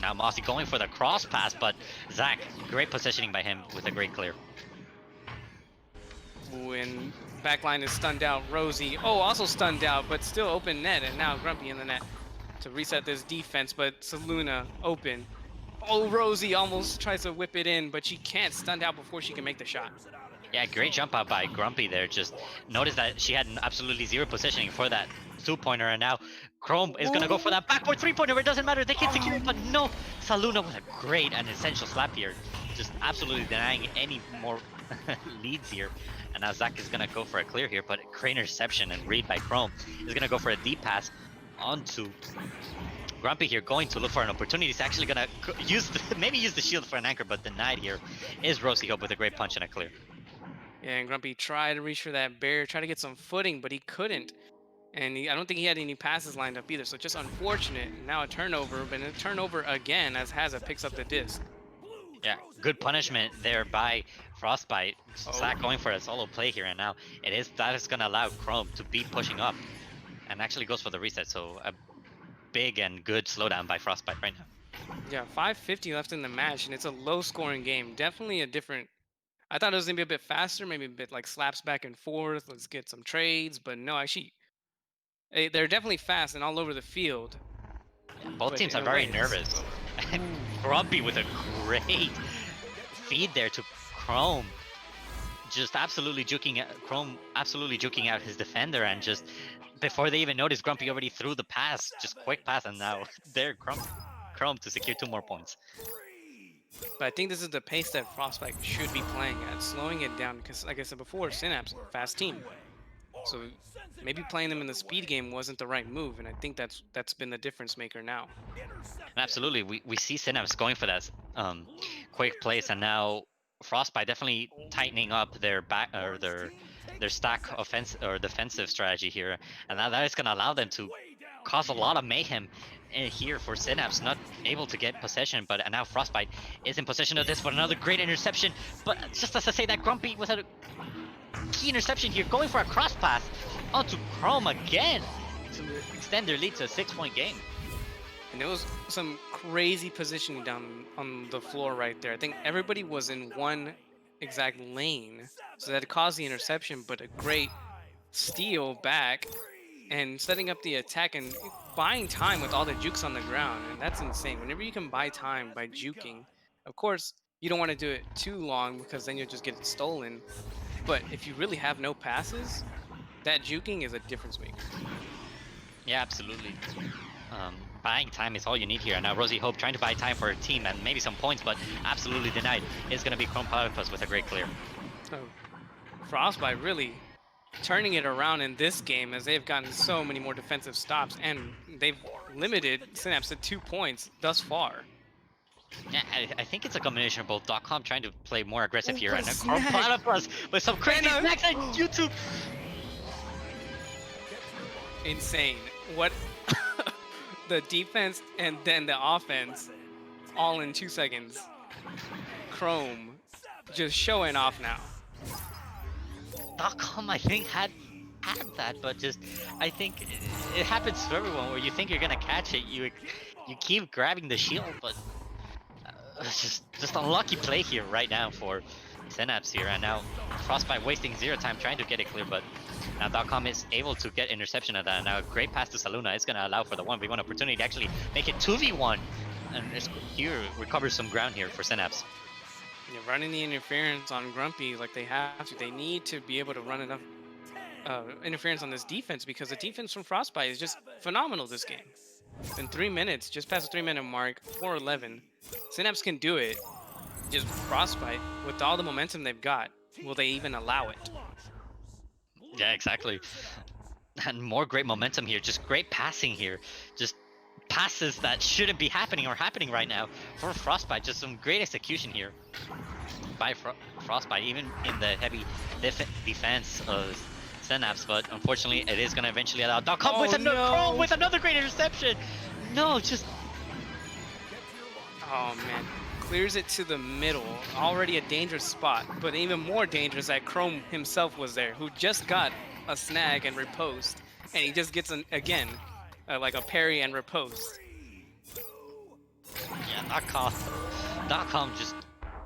Now Mozzie going for the cross pass, but Zach, great positioning by him with a great clear. Ooh, and backline is stunned out. Rosie, oh, also stunned out, but still open net. And now Grumpy in the net to reset this defense, but Saluna open. Oh, Rosie almost tries to whip it in, but she can't. Stunned out before she can make the shot. Yeah, great jump out by Grumpy there. Just notice that she had absolutely zero positioning for that 2-pointer, and now Chrome is gonna go for that backboard 3-pointer. It doesn't matter, they can secure it, but no. Saluna with a great and essential slap here, just absolutely denying any more leads here. And now Zach is gonna go for a clear here, but great interception and read by Chrome is gonna go for a deep pass onto Grumpy here, going to look for an opportunity. He's actually gonna maybe use the shield for an anchor, but denied here is Rosie Hope with a great punch and a clear. Yeah, and Grumpy tried to reach for that barrier, try to get some footing, but he couldn't. And I don't think he had any passes lined up either, so just unfortunate. Now a turnover, but a turnover again as Haza picks up the disc. Yeah, good punishment there by Frostbite. Zach going for a solo play here, and now that is gonna allow Chrome to be pushing up, and actually goes for the reset. So a big and good slowdown by Frostbite right now. Yeah, 5:50 left in the match, and it's a low-scoring game. Definitely a different. I thought it was gonna be a bit faster, maybe a bit like slaps back and forth. Let's get some trades, but no, actually, they're definitely fast and all over the field. Both But teams in are a very way, nervous. Grumpy with a great feed there to Chrome. Just absolutely juking out Chrome, absolutely juking out his defender, and just before they even noticed, Grumpy already threw the pass, just quick pass, and now there Chrome to secure 2 more points. But I think this is the pace that Frostbite should be playing at, slowing it down, because like I said before, Synapse, fast team. So maybe playing them in the speed game wasn't the right move, and I think that's been the difference maker now. And absolutely, we see Synapse going for that quick place, and now Frostbite definitely tightening up their back or their stack offense or defensive strategy here, and now that is going to allow them to cause a lot of mayhem here for Synapse, not able to get possession, but now Frostbite is in possession of this, but another great interception. But just as I say that, Grumpy with a key interception here, going for a cross pass onto Chrome again to extend their lead to a 6-point game. And it was some crazy positioning down on the floor right there. I think everybody was in one exact lane, so that caused the interception, but a great steal back and setting up the attack and buying time with all the jukes on the ground. And that's insane. Whenever you can buy time by juking, of course, you don't want to do it too long, because then you'll just get it stolen. But if you really have no passes, that juking is a difference maker. Yeah, absolutely. Buying time is all you need here. And now Rosie Hope trying to buy time for her team and maybe some points, but absolutely denied. It's going to be Chrome Platypus with a great clear. So Frostbite really turning it around in this game, as they've gotten so many more defensive stops, and they've limited Synapse to 2 points thus far. Yeah, I think it's a combination of both. .com trying to play more aggressive here, and snag. Chrome Platypus with some crazy snacks on YouTube. Insane. What the defense and then the offense all in 2 seconds. Chrome just showing off now. .com I think had that, but just I think it happens to everyone where you think you're gonna catch it, you keep grabbing the shield, but it's just unlucky play here right now for Synapse here, and now Frostbite wasting 0 time trying to get it clear, but now .com is able to get interception of that, and now a great pass to Saluna is gonna allow for the 1v1 opportunity to actually make it 2v1, and here recovers some ground here for Synapse. You're running the interference on Grumpy like they have to. They need to be able to run enough interference on this defense, because the defense from Frostbite is just phenomenal this game. In 3 minutes, just past the 3-minute mark, 4-11. Synapse can do it. Just Frostbite, with all the momentum they've got, will they even allow it? Yeah, exactly. And more great momentum here, just great passing here. Just passes that shouldn't be happening or happening right now for Frostbite. Just some great execution here by Frostbite, even in the heavy defense of Synapse, but unfortunately it is going to eventually allow .com with another great interception. No, just... Oh man, clears it to the middle. Already a dangerous spot, but even more dangerous that Chrome himself was there, who just got a snag and riposte, and he just gets again like a parry and riposte. Yeah, .com just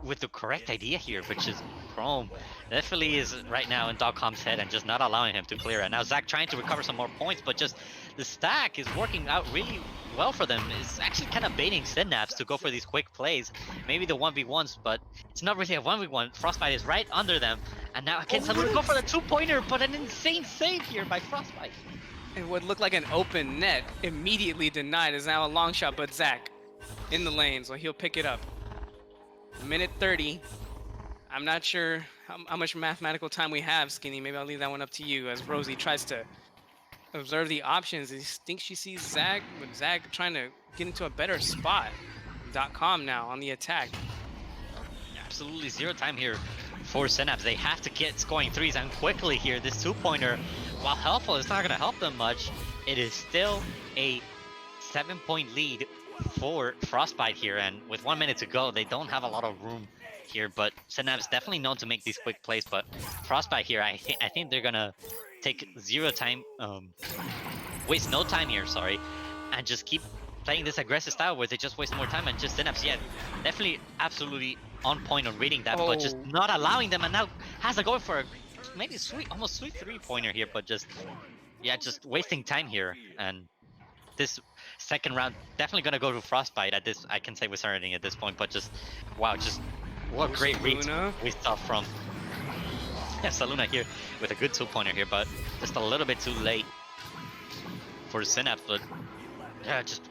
with the correct idea here, which is Chrome definitely is right now in .com's head and just not allowing him to clear it. Now Zach trying to recover some more points, but just the stack is working out really well for them. It's actually kind of baiting Synapse to go for these quick plays. Maybe the 1v1s, but it's not really a 1v1. Frostbite is right under them, and now again someone go for the 2-pointer, but an insane save here by Frostbite. It would look like an open net, immediately denied. Is now a long shot, but Zach in the lane, so he'll pick it up. Minute 30. I'm not sure how much mathematical time we have, Skinny. Maybe I'll leave that one up to you as Rosie tries to observe the options. He thinks she sees Zach, but Zach trying to get into a better spot. .com now on the attack. Absolutely 0 time here for Synapse. They have to get scoring 3s and quickly here. This 2-pointer, while helpful, it's not going to help them much. It is still a 7-point lead for Frostbite here, and with 1 minute to go, they don't have a lot of room here, but Synapse definitely known to make these quick plays, but Frostbite here, I think they're gonna take 0 time, waste no time here, sorry, and just keep playing this aggressive style where they just waste more time, and just Synapse, yeah, definitely absolutely on point on reading that, but just not allowing them, and now has to go for a maybe almost sweet 3-pointer here, but just, yeah, just wasting time here, and this second round definitely gonna go to Frostbite at this, I can say with certainty at this point, but just, wow, just what great read we saw from Saluna here with a good 2-pointer here, but just a little bit too late for Synapse, but yeah, just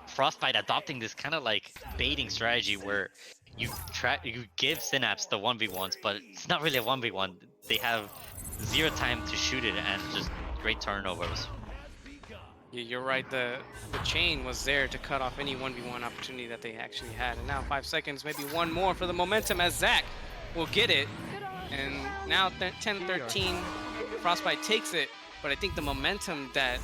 Frostbite adopting this kind of like baiting strategy where you give Synapse the 1v1s, but it's not really a 1v1. They have 0 time to shoot it and just great turnovers. You're right, the chain was there to cut off any 1v1 opportunity that they actually had. And now 5 seconds, maybe one more for the momentum as Zach will get it. And now 10-13, Frostbite takes it. But I think the momentum that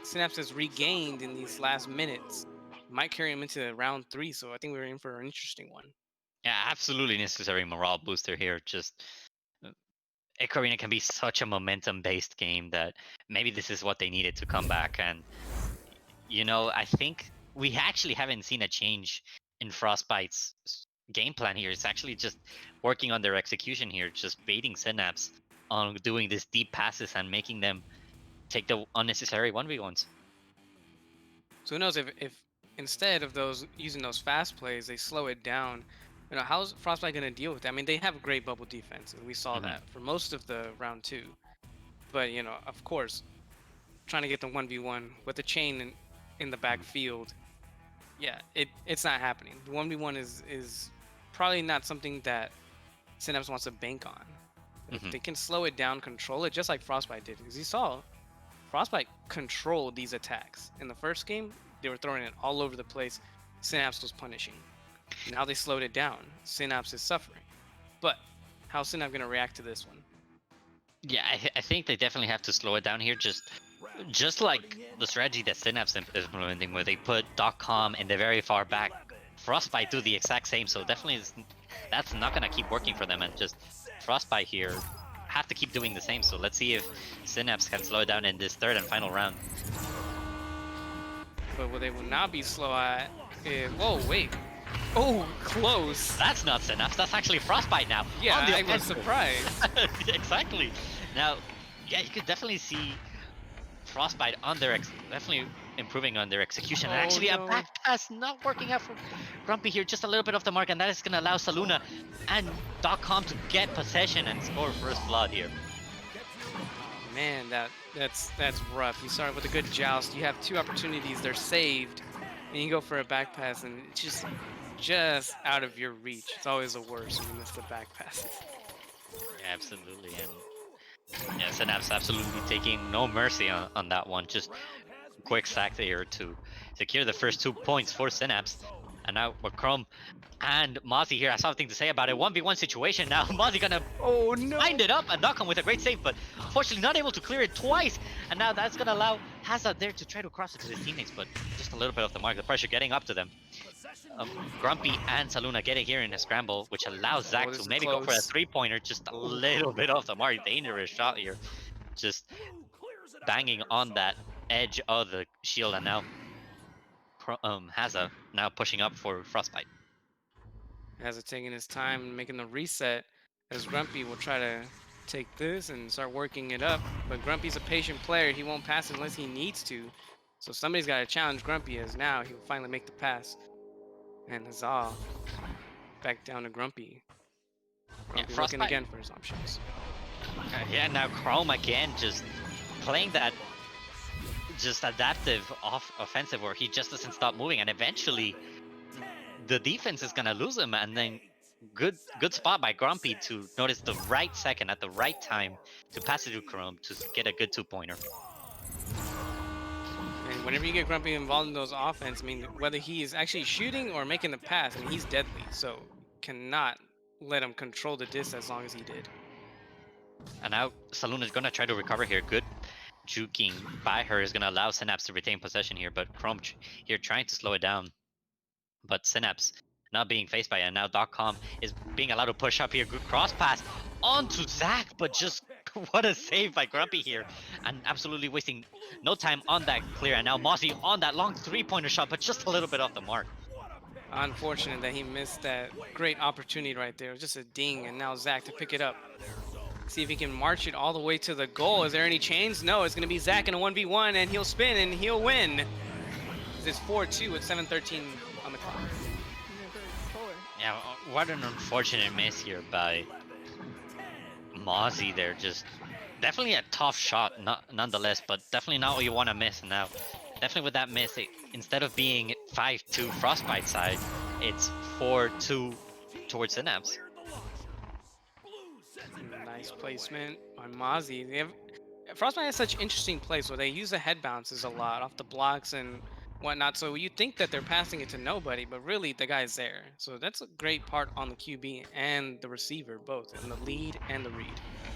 Synapse has regained in these last minutes might carry him into round 3. So I think we're in for an interesting one. Yeah, absolutely necessary morale booster here. Just Echo can be such a momentum-based game that maybe this is what they needed to come back. And, you know, I think we actually haven't seen a change in Frostbite's game plan here. It's actually just working on their execution here, just baiting Synapse on doing these deep passes and making them take the unnecessary 1v1s. So who knows if instead of using those fast plays, they slow it down. You know, how's Frostbite going to deal with that? I mean, they have a great bubble defense, and we saw that for most of the round 2. But, you know, of course, trying to get the 1v1 with the chain in the backfield, yeah, it's not happening. The 1v1 is probably not something that Synapse wants to bank on. If they can slow it down, control it, just like Frostbite did. Because you saw, Frostbite controlled these attacks. In the first game, they were throwing it all over the place. Synapse was punishing. Now they slowed it down. Synapse is suffering. But how's Synapse going to react to this one? Yeah, I think they definitely have to slow it down here. Just like the strategy that Synapse is implementing, where they put .com in the very far back. Frostbite do the exact same, so definitely it's that's not gonna keep working for them, and just Frostbite here have to keep doing the same. So let's see if Synapse can slow it down in this third and final round. But what they will not be slow at is... Whoa, wait. Oh, close. That's not Synapse, that's actually Frostbite now. Yeah, on the I was offensive. surprised. Exactly. Now, yeah, you could definitely see Frostbite on their definitely improving on their execution. And Oh, actually, no. a back pass not working out for Grumpy here, just a little bit off the mark, and that is going to allow Saluna and .com to get possession and score first blood here. Man, that's rough. You start with a good joust. You have 2 opportunities. They're saved, and you go for a back pass, and it's just out of your reach. It's always the worst when you miss the back passes. Yeah, absolutely, and yeah, Synapse absolutely taking no mercy on that one. Just quick sack there to secure the first 2 points for Synapse. And now with Chrome and Mozzie here has something to say about it. 1v1 situation now. Mozzie gonna wind it up, and Dokkan with a great save, but unfortunately not able to clear it twice. And now that's gonna allow Hazard there to try to cross it to his teammates, but just a little bit off the mark. The pressure getting up to them. Grumpy and Saluna getting here in a scramble, which allows Zach this to is maybe go for a close. 3-pointer, just a little bit off the mark. Dangerous shot here. Just banging on that edge of the shield, and now Haza now pushing up for Frostbite. Hazard taking his time and making the reset, as Grumpy will try to take this and start working it up. But Grumpy's a patient player. He won't pass unless he needs to. So somebody's got to challenge Grumpy, as now he will finally make the pass. And Huzzah, back down to Grumpy. Grumpy looking again for his options. Yeah, now Chrome again just playing that just adaptive offensive where he just doesn't stop moving, and eventually the defense is gonna lose him, and then good spot by Grumpy to notice the right second at the right time to pass it to Chrome to get a good 2-pointer. And whenever you get Grumpy involved in those offense, I mean, whether he is actually shooting or making the pass, I mean, he's deadly. So cannot let him control the disc as long as he did. And now Saloon is gonna try to recover here. Good juking by her is gonna allow Synapse to retain possession here, but Chrome here trying to slow it down. But Synapse not being faced by it, and now .com is being allowed to push up here. Good cross pass onto Zach, but just what a save by Grumpy here, and absolutely wasting no time on that clear. And now Mozzie on that long 3-pointer shot, but just a little bit off the mark. Unfortunate that he missed that great opportunity right there. It was just a ding, and now Zach to pick it up. See if he can march it all the way to the goal. Is there any chains? No, it's going to be Zach in a 1v1, and he'll spin, and he'll win. It's 4-2 with 7:13 on the clock. Yeah, what an unfortunate miss here by Mozzie there. Just definitely a tough shot, nonetheless, but definitely not what you want to miss now. Definitely with that miss, instead of being 5-2 Frostbite side, it's 4-2 towards Synapse. Nice placement on Mozzie. Frostbite has such interesting plays where they use the head bounces a lot off the blocks and whatnot. So you think that they're passing it to nobody, but really the guy's there. So that's a great part on the QB and the receiver, both in the lead and the read.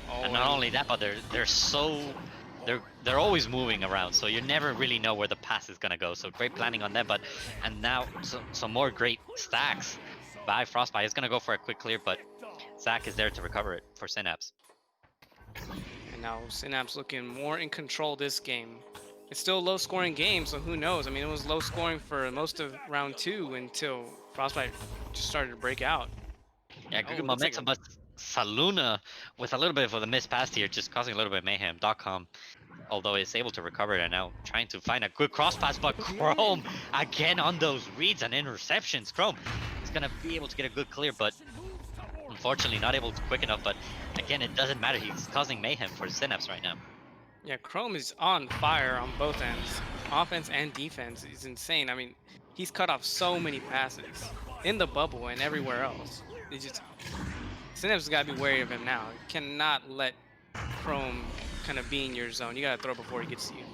Oh, And not only that, but they're always moving around, so you never really know where the pass is gonna go. So great planning on that, and now some more great stacks by Frostbite. Is gonna go for a quick clear, but Zach is there to recover it for Synapse. And now Synapse looking more in control this game. It's still a low-scoring game, so who knows? I mean, it was low-scoring for most of round 2 until Frostbite just started to break out. Yeah, good momentum, but Saluna with a little bit of a missed pass here, just causing a little bit of mayhem. .com, although is able to recover it, and now trying to find a good cross pass, but Chrome again on those reads and interceptions. Chrome is gonna be able to get a good clear, but unfortunately not able to quick enough. But again, it doesn't matter. He's causing mayhem for Synapse right now. Yeah, Chrome is on fire on both ends. Offense and defense is insane. I mean, he's cut off so many passes in the bubble and everywhere else. It's just Synapse has got to be wary of him now. You cannot let Chrome kind of be in your zone. You got to throw before he gets to you.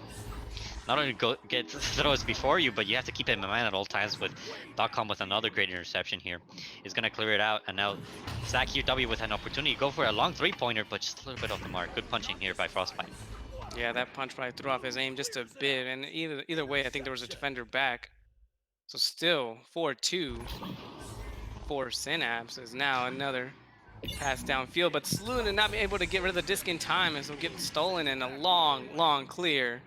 Not only get throws before you, but you have to keep him in mind at all times. With .com with another great interception here, he's gonna clear it out, and now Zach here W with an opportunity to go for a long 3-pointer, but just a little bit off the mark. Good punching here by Frostbite. Yeah, that punch probably threw off his aim just a bit, and either way, I think there was a defender back. So still 4-2 for Synapse is now another pass downfield, but Sluna not be able to get rid of the disc in time, and so get stolen in a long clear.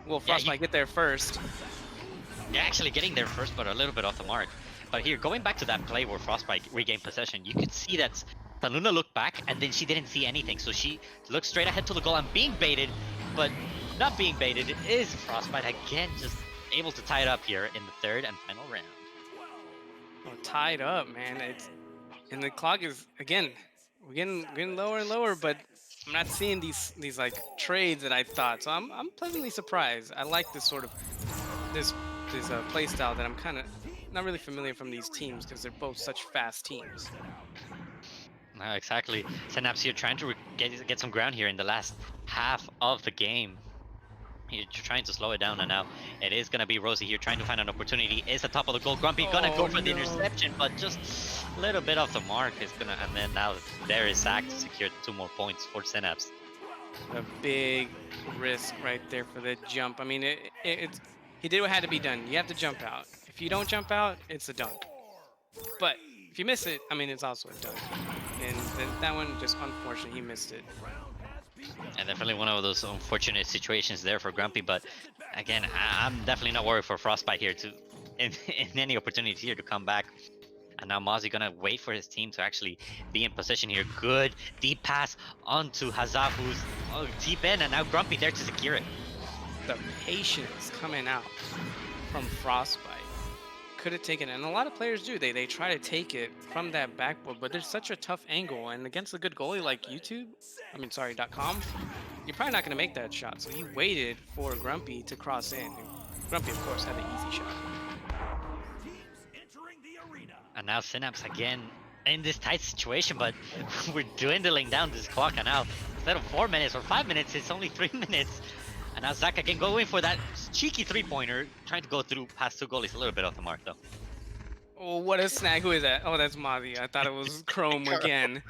Will Frostbite get there first? Yeah, actually getting there first, but a little bit off the mark. But here, going back to that play where Frostbite regained possession, you could see that Saluna looked back and then she didn't see anything. So she looked straight ahead to the goal and being baited, but not being baited. It is Frostbite again, just able to tie it up here in the third and final round. Oh, tied up, man. And the clock is again. We're getting lower and lower, but I'm not seeing these like trades that I thought. So I'm pleasantly surprised. I like this sort of this play style that I'm kind of not really familiar from these teams because they're both such fast teams. No, exactly. Synapse here trying to get some ground here in the last half of the game. You're trying to slow it down, and now it is going to be Rosie here trying to find an opportunity. Is the top of the goal. Grumpy going to go for the interception, but just a little bit off the mark. Is gonna, and then now there is Zach to secure 2 more points for Synapse. A big risk right there for the jump. I mean, he did what had to be done. You have to jump out. If you don't jump out, it's a dunk. But if you miss it, I mean, it's also a dunk. And then that one, just unfortunate, he missed it. And definitely one of those unfortunate situations there for Grumpy, but again, I'm definitely not worried for Frostbite here in any opportunity here to come back. And now Mozzie gonna wait for his team to actually be in position here. Good deep pass onto Hazaf, who's deep in, and now Grumpy there to secure it. The patience coming out from Frostbite. Could have taken it, and a lot of players do. They try to take it from that backboard, but there's such a tough angle, and against a good goalie like .com, you're probably not going to make that shot. So he waited for Grumpy to cross in. Grumpy, of course, had the easy shot. And now Synapse again in this tight situation, but we're dwindling down this clock, and now instead of 4 minutes or 5 minutes, it's only 3 minutes. And now Zach again going for that cheeky 3-pointer, trying to go through past 2 goalies, a little bit off the mark though. Oh, what a snag! Who is that? Oh, that's Mozzie. I thought it was Chrome again.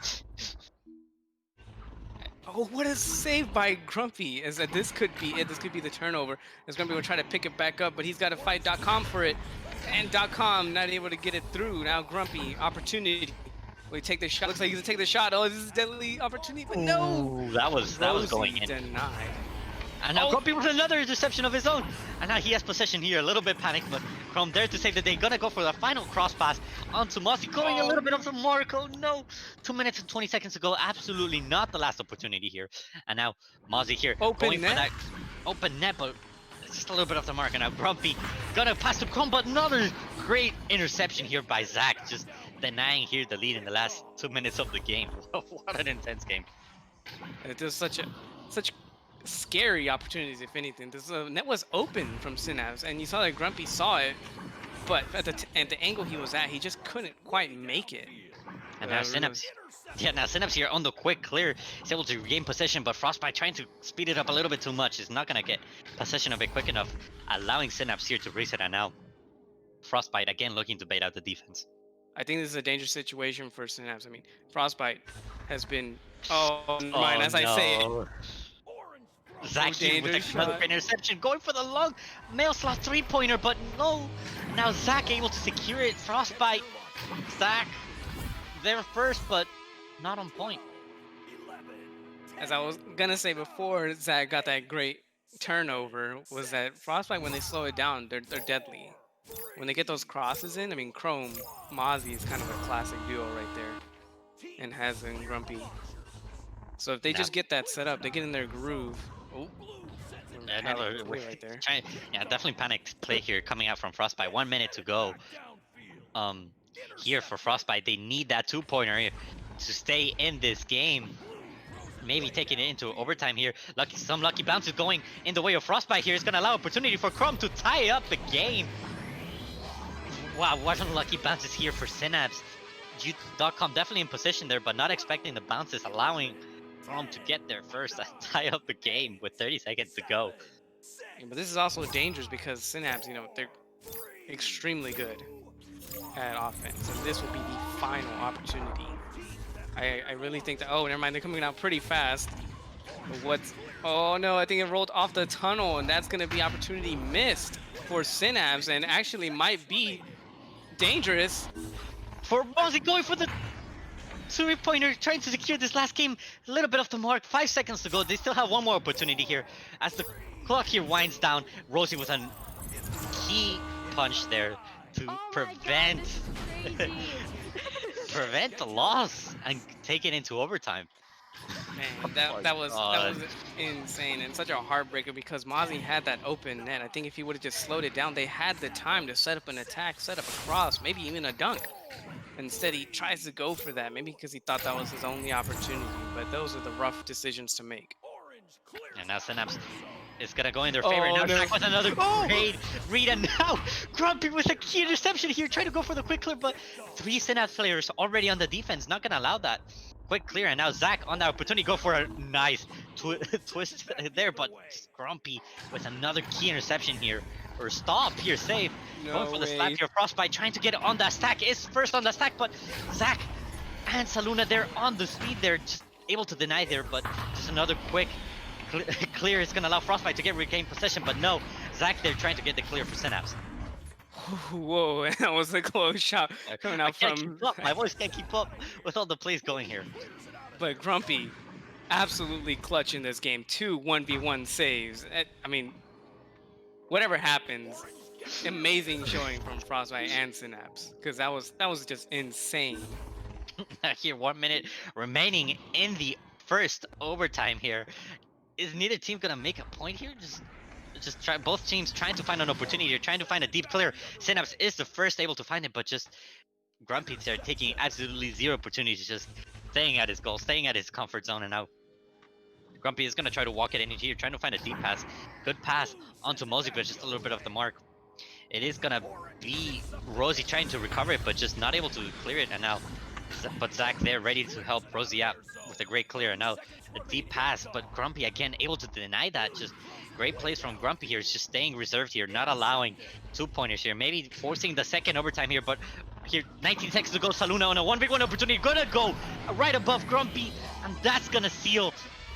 Oh, what a save by Grumpy! As that this could be it. This could be the turnover. As Grumpy will try to pick it back up, but he's got to fight .com for it, and .com not able to get it through. Now Grumpy opportunity. Will he take the shot? Looks like he's gonna take the shot. Oh, this is a deadly opportunity, but no. Ooh, that was going in. Denied. And now Grumpy with another interception of his own. And now he has possession here, a little bit panicked, but Chrome there to save the day. Gonna go for the final cross pass onto Mozzie, going a little bit off the mark. Oh no, 2 minutes and 20 seconds to go. Absolutely not the last opportunity here. And now Mozzie here going for that open net, but it's just a little bit off the mark. And now Grumpy gonna pass to Chrome, but another great interception here by Zach, just denying here the lead in the last 2 minutes of the game. What an intense game. It was such scary opportunities, if anything. This net was open from Synapse, and you saw that Grumpy saw it, but at the angle he was at, he just couldn't quite make it. And now Synapse, now Synapse here on the quick clear is able to regain possession, but Frostbite trying to speed it up a little bit too much is not gonna get possession of it quick enough, allowing Synapse here to reset. And now Frostbite again looking to bait out the defense. I think this is a dangerous situation for Synapse. I mean, Frostbite has been as I say it. Zach here with another interception, going for the long mail slot 3-pointer, but no. Now Zach able to secure it. Frostbite, Zach there first, but not on point. As I was gonna say before, Zach got that great turnover. Was that Frostbite, when they slow it down, they're deadly. When they get those crosses in, I mean, Chrome, Mozzie is kind of a classic duo right there, and Has and Grumpy. So if they just get that set up, they get in their groove. Oh, another right there. Yeah, definitely panicked play here coming out from Frostbite. 1 minute to go. Here for Frostbite, they need that 2-pointer to stay in this game. Maybe taking it into overtime here. Some lucky bounces going in the way of Frostbite here is going to allow opportunity for Chrome to tie up the game. Wow, what unlucky bounces here for Synapse. .com definitely in position there, but not expecting the bounces, allowing Chrome to get there first and tie up the game with 30 seconds to go. Yeah, but this is also dangerous because Synapse, they're extremely good at offense, and this will be the final opportunity. I really think that, oh, never mind, they're coming out pretty fast. But oh no, I think it rolled off the tunnel, and that's gonna be opportunity missed for Synapse, and actually might be dangerous. for Mozzie going for the three-pointer, trying to secure this last game. A little bit off the mark. 5 seconds to go. They still have one more opportunity here. As the clock here winds down, Rosie with a key punch there to prevent prevent the loss and take it into overtime. Man, that was insane and such a heartbreaker because Mozzie had that open net. I think if he would have just slowed it down, they had the time to set up an attack, set up a cross, maybe even a dunk. Instead, he tries to go for that, maybe because he thought that was his only opportunity. But those are the rough decisions to make. And now Synapse is gonna go in their favor. Oh, Now no. Zach with another great read, and now Grumpy with a key interception here, trying to go for the quick clear, but 3 Synapse players already on the defense, not gonna allow that. Quick clear, and now Zach on the opportunity, go for a nice twist there, but Grumpy with another key interception here, or stop here, save. Going for the slap here, Frostbite trying to get on that stack, is first on the stack, but Zach and Saluna, they're on the speed, they're just able to deny there, but just another quick clear is gonna allow Frostbite to regain possession, but no, Zach there trying to get the clear for Synapse. Whoa, that was a close shot coming out from. My voice can't keep up with all the plays going here. But Grumpy, absolutely clutch in this game. 2 1v1 saves. I mean, whatever happens, amazing showing from Frostbite and Synapse, because that was just insane. Here, 1 minute remaining in the first overtime here. Is neither team gonna make a point here? Just try, both teams trying to find an opportunity here, trying to find a deep clear. Synapse is the first able to find it, but just Grumpy there taking absolutely zero opportunities, just staying at his goal, staying at his comfort zone, and now Grumpy is gonna try to walk it in here, trying to find a deep pass. Good pass onto Mosey, but just a little bit off the mark. It is gonna be Rosie trying to recover it, but just not able to clear it, and now but Zach there ready to help Rosie out with a great clear, and now a deep pass, but Grumpy again able to deny that. Just great plays from Grumpy here, just staying reserved here, not allowing 2-pointers here, maybe forcing the second overtime here, but here 19 seconds to go. Saluna on a 1v1 opportunity, gonna go right above Grumpy, and that's gonna seal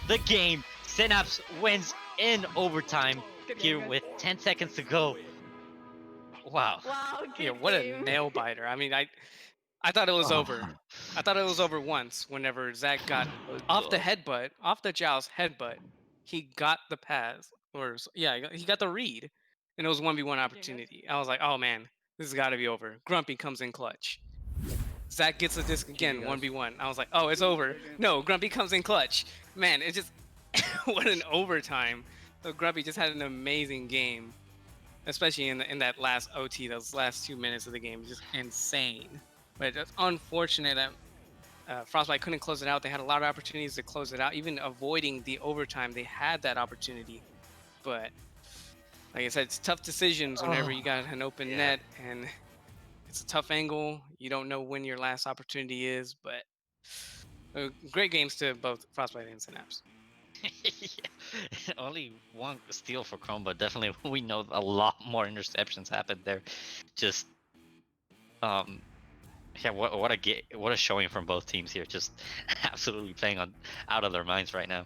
the game. Synapse wins in overtime here with 10 seconds to go. Wow. Wow, Yeah, what a nail biter. I mean, I thought it was over. I thought it was over once whenever Zach got off the headbutt, off the Jow's headbutt. He got the pass, or yeah, he got the read, and it was 1v1 opportunity. I was like, oh man, this has got to be over. Grumpy comes in clutch. Zach gets the disc again, 1v1. I was like, oh, it's over. No, Grumpy comes in clutch. Man, it just, what an overtime. So Grumpy just had an amazing game, especially in that last OT, those last 2 minutes of the game, just insane. But it's unfortunate that Frostbite couldn't close it out. They had a lot of opportunities to close it out, even avoiding the overtime. They had that opportunity. But like I said, it's tough decisions whenever you got an open net, and it's a tough angle. You don't know when your last opportunity is, but great games to both Frostbite and Synapse. Yeah. Only one steal for Chrome, but definitely we know a lot more interceptions happened there. Just yeah, what a showing from both teams here. Just absolutely playing out of their minds right now.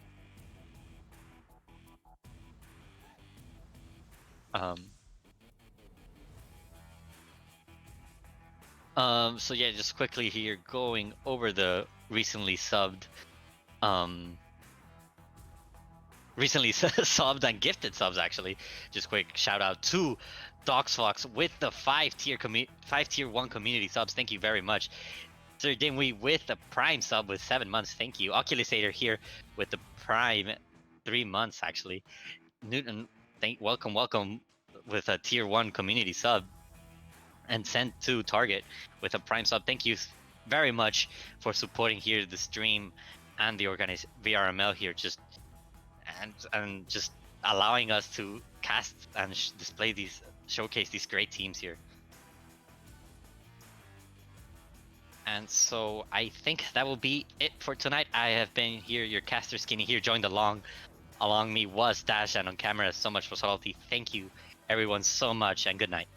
So yeah, just quickly here, going over the recently subbed and gifted subs actually. Just quick shout out to DocsFox with the 5-tier 1 community subs. Thank you very much. SirDimwi with the Prime sub with 7 months. Thank you. Oculusator here with the Prime 3 months actually. Newton, welcome with a tier 1 community sub. And sent to Target with a Prime sub. Thank you very much for supporting here the stream and the organized VRML here. Just and just allowing us to cast and showcase these great teams here. And so I think that will be it for tonight. I have been here, your caster Skinny here, joined along me was Dash, and on camera so much for subtlety. Thank you everyone so much, and good night.